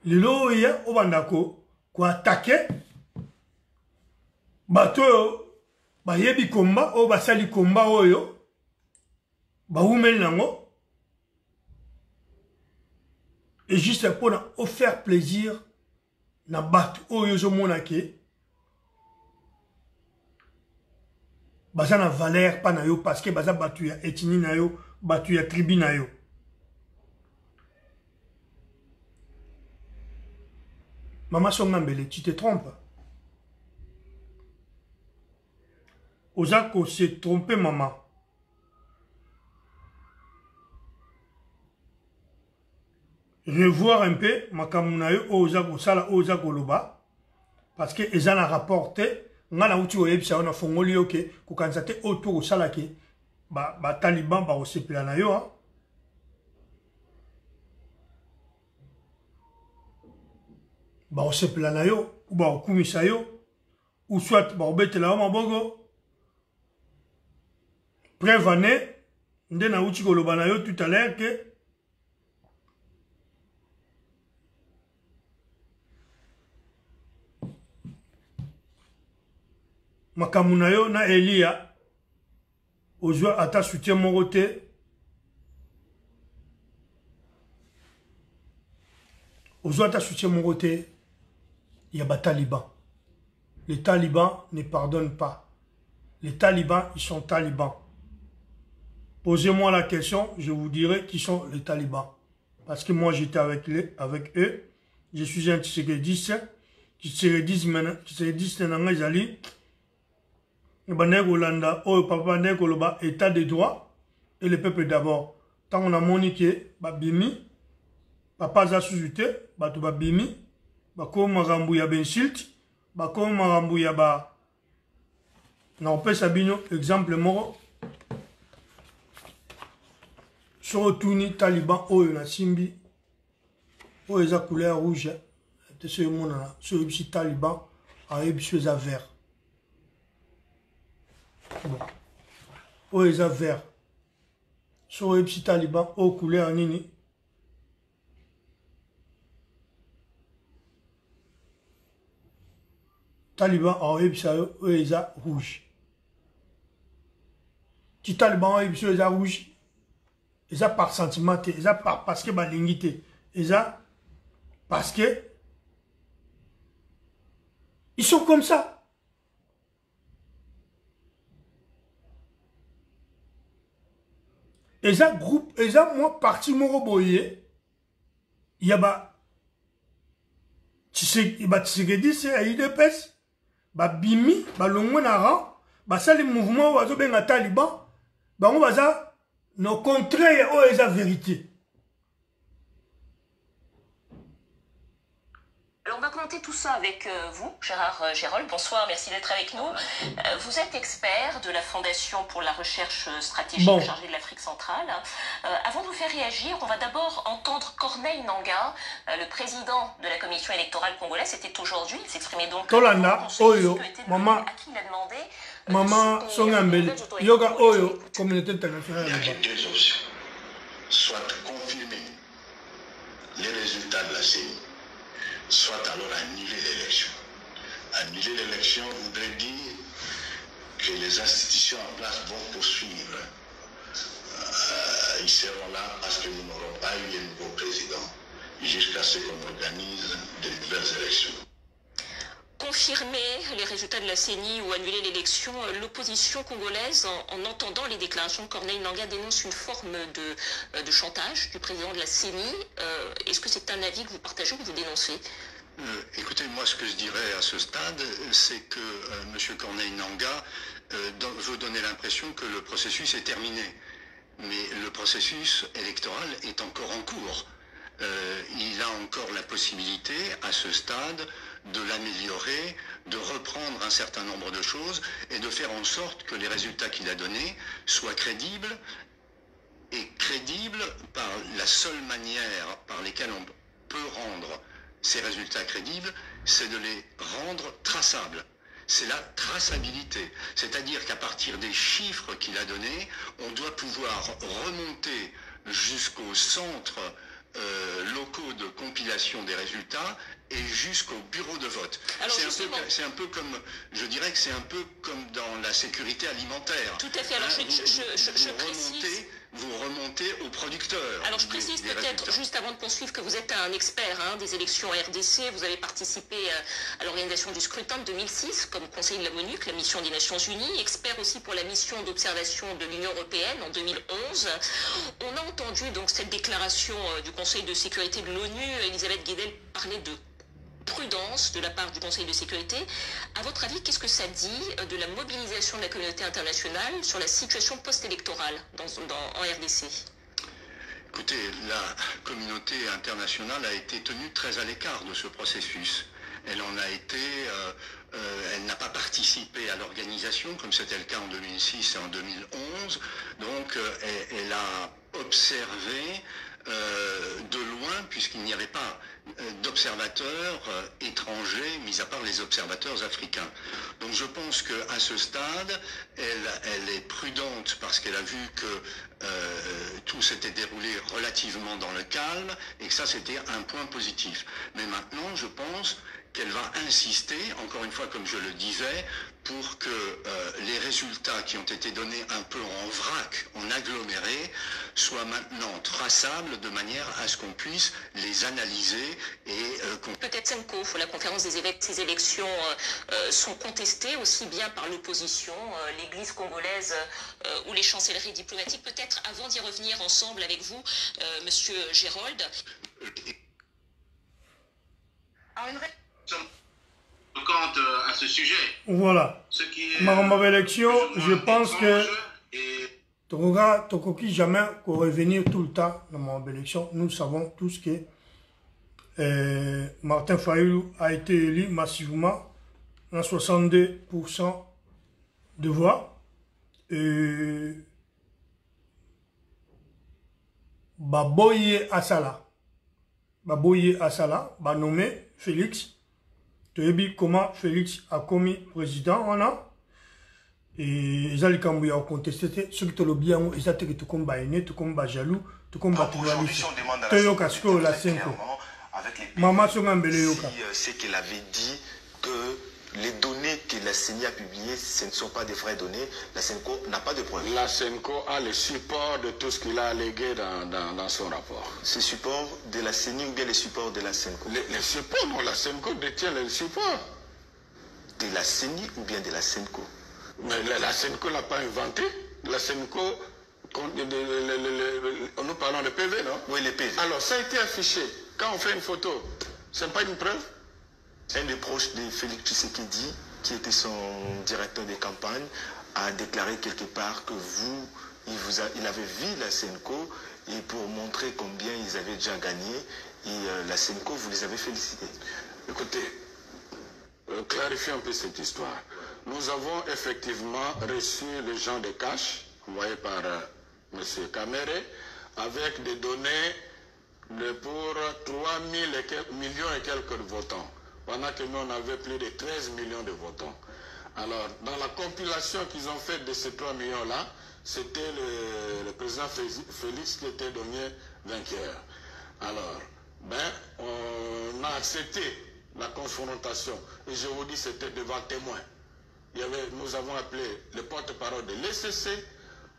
[SPEAKER 2] Lilo il y a Obandako qui a attaqué. Bato ba yebi komba o basali komba oyo ba umel nango. Et juste pour offrir plaisir na bato oyo zo monake. Baza na valeur pa na yo parce que baza batu ya etini na yo, batu ya tribu na yo. Maman Songambele, tu te trompes. Ozako s'est trompé, maman. Revoir un peu, makamuna yo, Ozako sala, Ozako loba. Parce que ils en a rapporté. Ngana uti oyebisa ona fongoli oke kukanzate autour osala ke ba taliban ba osepela na yo ba osepela na yo ou ba okumisa yo ou soit ba obetela yo mabogo prévane nde na uti koloba na yo tout à l'heure que makamuna yo na Elia ozwa ata soutien mon côté ozwa ata soutien mon côté il y a des talibans. Les talibans ne pardonnent pas. Les talibans ils sont talibans. Posez-moi la question, je vous dirai qui sont les talibans parce que moi j'étais avec eux, je suis un Tshisekedi maintenant Tshisekedi nanga ezali état de droit et le peuple d'abord. Tant on a moniqué, bimi, papa za sujute, batu babimi, bako marambu ya bensilt, bako marambu ya ba. Na on peut sabino exemple moro. Sur tuni taliban oyo na simbi, oyo eza couleur rouge, te se mona, sur ipsi taliban, a ipsi eza vert. Bon. Oh, ils ont vert. Sur les petits talibans, oh, couleur nini. Talibans, oh, ils ont rouge. Petit talibans, ils ont rouge. Ils ont par sentiment, ils ont par parce que bah l'ingité. Ils ont parce que ils sont comme ça. Et ça groupe, et ça moi parti moro boye, il y a ba, Tshisekedi c'est à UDPS, ba bimi, ba longwe nara, ba ça les mouvements oiseaux ben taliban, ba on va ça, nos contraires oh et la vérité.
[SPEAKER 8] Alors on va commenter tout ça avec vous, Gérard Gérold. Bonsoir, merci d'être avec nous. Vous êtes expert de la Fondation pour la recherche stratégique chargée de l'Afrique centrale. Avant de vous faire réagir, on va d'abord entendre Corneille Nangaa, le président de la commission électorale congolaise. C'était aujourd'hui, il s'exprimait donc
[SPEAKER 2] Tolanda, Oyo, Maman,
[SPEAKER 8] à qui il a demandé
[SPEAKER 2] Maman Songambele, Yoga Oyo, communauté internationale.
[SPEAKER 9] Il y a deux options. Soit confirmer les résultats de la CENI, soit alors annuler l'élection. Annuler l'élection voudrait dire que les institutions en place vont poursuivre. Ils seront là parce que nous n'aurons pas eu un nouveau président. jusqu'à ce qu'on organise de nouvelles élections.
[SPEAKER 8] Confirmer les résultats de la CENI ou annuler l'élection, l'opposition congolaise, en entendant les déclarations de Corneille Nangaa, dénonce une forme de chantage du président de la CENI. Est-ce que c'est un avis que vous partagez ou que vous dénoncez?
[SPEAKER 9] Écoutez, moi ce que je dirais à ce stade, c'est que M. Corneille Nangaa veut donner l'impression que le processus est terminé. Mais le processus électoral est encore en cours. Il a encore la possibilité, à ce stade, de l'améliorer, de reprendre un certain nombre de choses et de faire en sorte que les résultats qu'il a donnés soient crédibles, et crédibles par la seule manière par laquelle on peut rendre ces résultats crédibles, c'est de les rendre traçables. C'est la traçabilité. C'est-à-dire qu'à partir des chiffres qu'il a donnés, on doit pouvoir remonter jusqu'aux centres locaux de compilation des résultats et jusqu'au bureau de vote. C'est un peu comme, je dirais que c'est un peu comme dans la sécurité alimentaire.
[SPEAKER 8] Tout à fait. Alors je précise.
[SPEAKER 9] Vous remontez aux producteurs.
[SPEAKER 8] Alors je précise peut-être, juste avant de poursuivre, que vous êtes un expert des élections RDC. Vous avez participé à l'organisation du scrutin de 2006 comme conseiller de la MONUC, la mission des Nations Unies, expert aussi pour la mission d'observation de l'Union européenne en 2011. On a entendu donc cette déclaration du Conseil de sécurité de l'ONU. Elisabeth Guedel parlait de prudence de la part du Conseil de sécurité. À votre avis, qu'est-ce que ça dit de la mobilisation de la communauté internationale sur la situation post-électorale en RDC?
[SPEAKER 9] Écoutez, la communauté internationale a été tenue très à l'écart de ce processus. Elle en a été, elle n'a pas participé à l'organisation, comme c'était le cas en 2006 et en 2011. Donc, elle a observé de loin, puisqu'il n'y avait pas d'observateurs étrangers, mis à part les observateurs africains. Donc je pense qu'à ce stade, elle est prudente parce qu'elle a vu que tout s'était déroulé relativement dans le calme et que ça c'était un point positif. Mais maintenant, je pense qu'elle va insister, encore une fois comme je le disais, pour que les résultats qui ont été donnés un peu en vrac, en aggloméré, soient maintenant traçables de manière à ce qu'on puisse les analyser et
[SPEAKER 8] peut-être Senko, la conférence des évêques, ces élections sont contestées aussi bien par l'opposition, l'église congolaise ou les chancelleries diplomatiques. Peut-être avant d'y revenir ensemble avec vous, Monsieur Gérold.
[SPEAKER 10] Quant à ce sujet.
[SPEAKER 2] Voilà. Ma élection, je pense que Togoga, Tokoki, jamais qu'on revenir tout le temps dans ma élection. Nous savons tous que Martin Fayulu a été élu massivement à 62% de voix. Et Baboye Asala, nommé Félix. Tu as vu comment Félix a commis président, on a. Et ils ont contesté ce que tu as bien, ils ont dit que tu combats aîné, tu combats jaloux, tu combats pluraliste. Tu as eu la 5 Maman
[SPEAKER 11] c'est qu'elle avait dit que les données que la CENI a publiées, ce ne sont pas des vraies données. La CENCO n'a pas de preuves.
[SPEAKER 7] La CENCO a le support de tout ce qu'il a allégué dans son rapport.
[SPEAKER 11] Ce support de la CENI ou bien les supports de la CENCO?
[SPEAKER 7] Les supports, non, la CENCO détient les supports.
[SPEAKER 11] De la CENI ou bien de la CENCO?
[SPEAKER 7] Mais la CENCO n'a pas inventé. La CENCO, nous parlons de PV, non?
[SPEAKER 11] Oui, les PV.
[SPEAKER 7] Alors, ça a été affiché. Quand on fait une photo, ce n'est pas une preuve?
[SPEAKER 11] Un des proches de Félix Tshisekedi, qui était son directeur de campagne, a déclaré quelque part que il avait vu la CENCO et pour montrer combien ils avaient déjà gagné, et la CENCO, vous les avez félicités.
[SPEAKER 7] Écoutez, clarifions un peu cette histoire. Nous avons effectivement reçu les gens de cash, envoyés par M. Kamere, avec des données pour 3 millions et quelques votants. Pendant que nous, on avait plus de 13 millions de votants. Alors, dans la compilation qu'ils ont faite de ces 3 millions-là, c'était le président Félix qui était donné vainqueur. Alors, on a accepté la confrontation. Et je vous dis, c'était devant témoin. Nous avons appelé le porte-parole de l'ECC,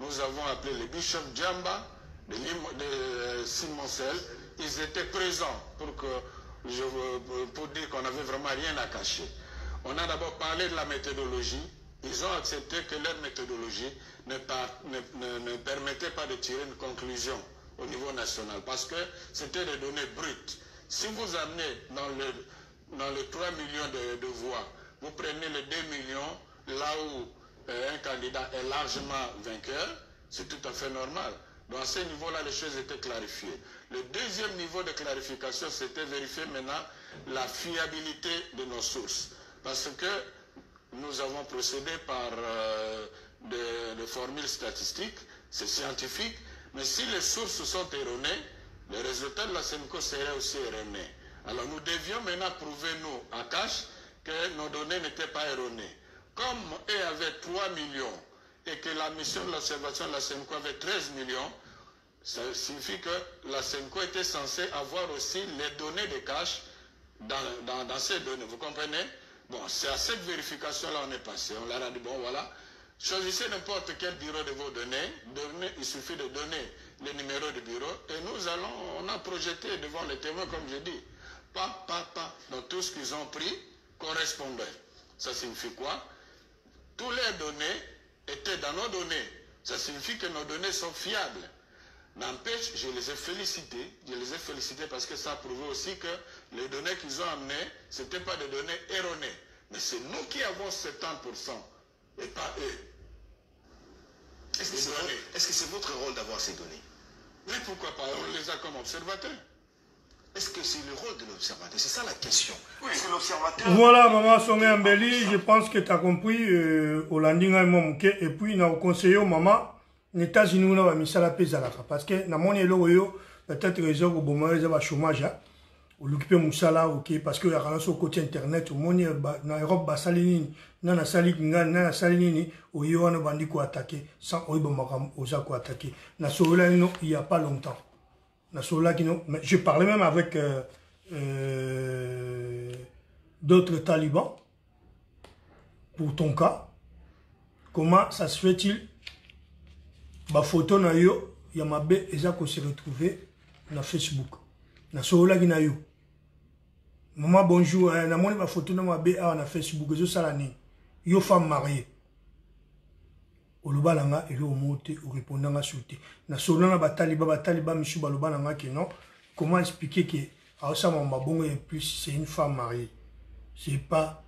[SPEAKER 7] nous avons appelé le bishop Djamba, de Simoncel, ils étaient présents pour dire qu'on n'avait vraiment rien à cacher. On a d'abord parlé de la méthodologie. Ils ont accepté que leur méthodologie ne permettait pas de tirer une conclusion au niveau national parce que c'était des données brutes. Si vous amenez dans le 3 millions de voix, vous prenez les 2 millions, là où un candidat est largement vainqueur, c'est tout à fait normal. Donc à ce niveau-là, les choses étaient clarifiées. Le deuxième niveau de clarification, c'était vérifier maintenant la fiabilité de nos sources. Parce que nous avons procédé par des formules statistiques, c'est scientifique, mais si les sources sont erronées, les résultats de la SENCO seraient aussi erronés. Alors nous devions maintenant prouver, nous, à cash, que nos données n'étaient pas erronées. Comme eux avaient 3 millions et que la mission de l'observation de la SENCO avait 13 millions, ça signifie que la SENCO était censée avoir aussi les données de cash dans ces données. Vous comprenez? Bon, c'est à cette vérification-là on est passé. On leur a dit, bon voilà, choisissez n'importe quel bureau de vos données, il suffit de donner les numéros de bureau et on a projeté devant les témoins, comme je dis, donc tout ce qu'ils ont pris correspondait. Ça signifie quoi? Toutes les données étaient dans nos données. Ça signifie que nos données sont fiables. N'empêche, je les ai félicités parce que ça a prouvé aussi que les données qu'ils ont amenées, ce n'étaient pas des données erronées. Mais c'est nous qui avons 70% et pas eux.
[SPEAKER 11] Est-ce que c'est votre rôle d'avoir ces données?
[SPEAKER 7] Mais pourquoi pas? On les a comme observateurs.
[SPEAKER 11] Est-ce que c'est le rôle de l'observateur? C'est ça la question. Oui, c'est l'observateur.
[SPEAKER 2] Voilà, maman Somé Ambeli, je pense que tu as compris. Olandinga et Momuke. Et puis, on a conseillé aux mamans. Les États-Unis, on a mis ça la paix à la fin. Parce que, dans mon élo, peut-être raison que bon, il y a un chômage. On l'occupe Moussala, ok, parce que y a un côté internet, au monde, en Europe, Basalini, dans la Salini, où il y a un bandit qui a attaqué, sans Oibomakam, Oza qui a attaqué. Dans ce là, il n'y a pas longtemps. Dans ce là, je parlais même avec d'autres talibans, pour ton cas. Comment ça se fait-il? Ma photo na yo, il y a ma bé, et ça qu'on s'est retrouvé na Facebook. Na sola qui na yo. Maman bonjour, na moni ma photo na ma bé na Facebook, je salani. Yo femme mariée. Oluba langa elo mote ou répondanga sauté. Na sola na bataliba michu baloba langa que non. Comment expliquer que à ça mon babongo et plus c'est une femme mariée. C'est pas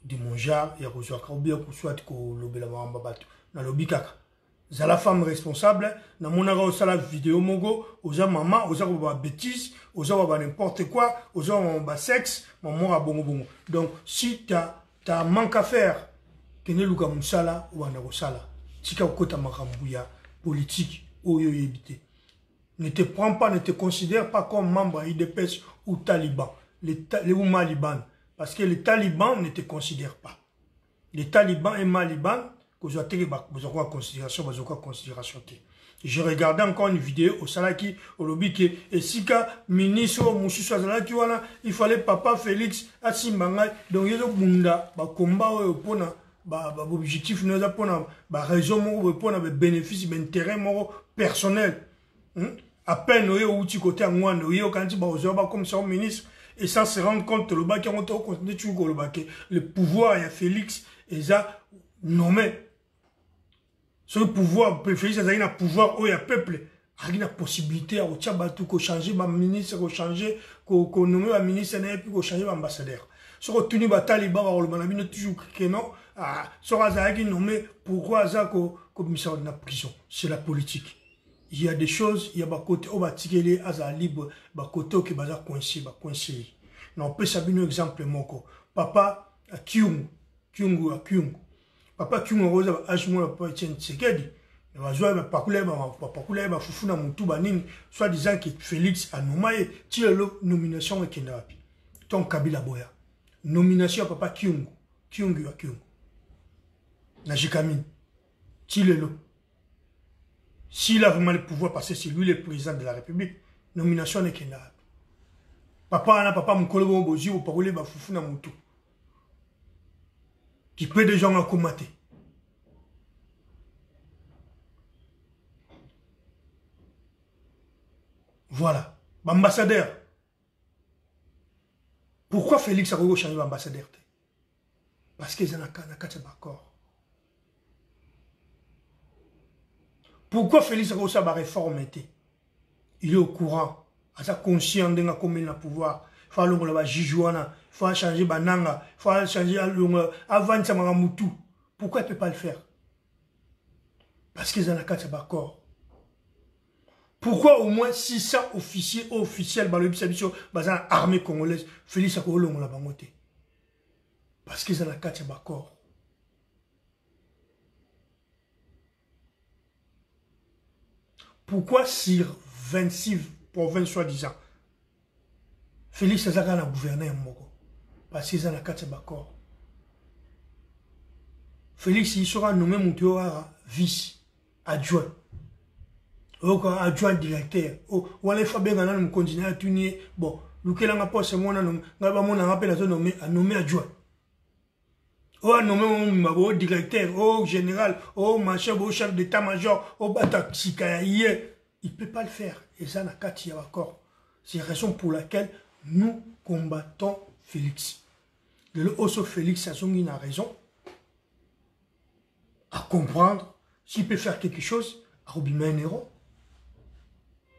[SPEAKER 2] de mon genre, il y a besoin que soit que lobela mamba bato. Na lobi kaka. Za la femme responsable, na monara osa la vidéo mongo, osa maman, osa ba bêtise, osa ba n'importe quoi, osa ba sexe, maman a bongo bongo. Donc si t'as manque à faire, kene luka musala ou ana osala. Tika okota makambuya politique oyo yebité. Ne te prends pas, ne te considère pas comme membre IDPS ou taliban, les ou Maliban, parce que les talibans ne te considèrent pas. Les talibans et Maliban je regardais encore une vidéo au Salaki, au lobby qui est Sika, ministre, Moussou Salaki, il fallait Papa Félix, Asimbanga, donc il y a un combat pour objectif, pour raison, pour bénéfice, intérêt personnel. À peine, il y a un côté à moi, il y a un comme ça, ministre, et sans se rendre compte, le pouvoir, il y a Félix, et ça, nommé. Ce pouvoir, Félix a un pouvoir où il y a peuple, il y a une possibilité de changer ma ministre, de changer, de nommer un ministre, et puis de changer l'ambassadeur. Ce que tu n'as pas taliban, on a toujours que non, ce que tu nommé, pourquoi ça commissaire de la prison? C'est la politique. Il y a des choses, il y a des côtés, on va tirer à libre, des côtés qui sont coincés. On peut savoir un exemple, papa, à Kyung. Papa Kyung Rosa Ashmona Papa Etienne Tshisekedi bazwa ba fufu na mutu banini soit disant que Félix a nommé tilo nomination et wapi ton Kabila Boya nomination Papa Kyung na Jikamine tilo s'il a vraiment le pouvoir parce que c'est lui le président de la République nomination ne wapi papa mukolo bozi ou parole ba fufu na mutu qui peut des gens accommoder. Voilà. Ambassadeur. Pourquoi Félix a changé d'ambassadeur? Parce qu'ils ont un accord. Pourquoi Félix a changé de réforme? Il est au courant. Il est conscient de comment il a pouvoir. Il faut aller il faut changer bananga, il faut changer avant ça Mutu. Pourquoi il ne peut pas le faire? Parce qu'ils ont un accord. Pourquoi au moins 600 officiers officiels dans l'armée congolaise, Félix a changé la bangote? Parce qu'ils ont un accord. Pourquoi sur 26 provinces soi-disant, Félix a gouverné un Moko? Parce qu'ils ont un accord. Félix il sera nommé Moutoua vice adjoint. Adjoint directeur. Ou allez Fabien Ganan me continuer à tourner. Bon, lequel n'a pas ce monde nommé adjoint. Ou nommé mon directeur, au général, au machin, au chef d'état-major, au bataxika. Il ne peut pas le faire. Et ça n'a qu'à tirer d'accord. C'est la raison pour laquelle nous combattons Félix. Le Osso Félix a raison à comprendre s'il peut faire quelque chose à Robin Nero.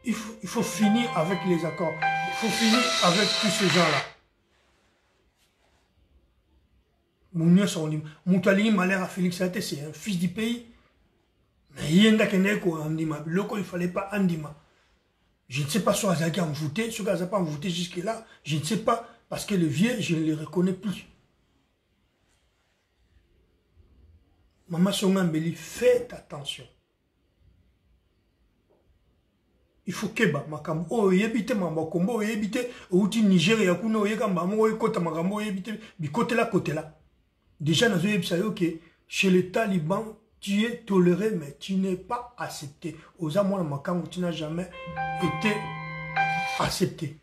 [SPEAKER 2] Il faut finir avec les accords. Il faut finir avec tous ces gens-là. Moutali malheur à Félix Saté, c'est un fils du pays. Mais il y a un Keneko Andima. Il ne fallait pas Andima. Je ne sais pas si Azaki a voté, si Azaki n'a pas voté jusque-là. Je ne sais pas. Parce que le vieux, je ne le reconnais plus. Maman Songambeli, faites attention. Il faut que makambo o yebite mamba kombo yebite outi Nigeria kuno yekamba mo yekota makambo yebite bi côté là. Déjà dans yebisa yo que chez les talibans tu es toléré mais tu n'es pas accepté. Aux amoi makambo tu n'as jamais été accepté.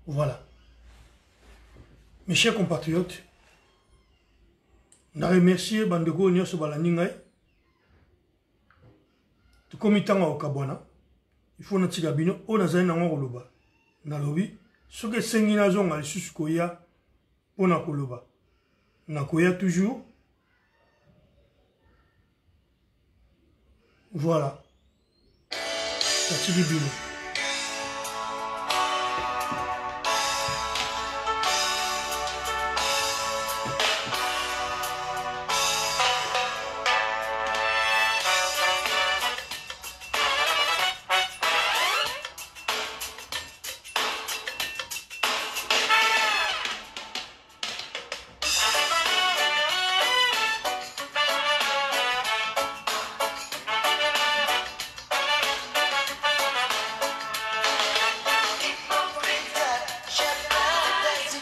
[SPEAKER 2] Voilà. Mes chers compatriotes, je remercie Bandego Nyos Balaningai. Tout comme il y a au Kabwana, il faut que nous ayons un peu de temps. Nalobi, ce que c'est une raison à l'Issuskoya pour na koloba. Nakoya toujours. Voilà. Tatibibino.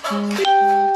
[SPEAKER 1] Thank you.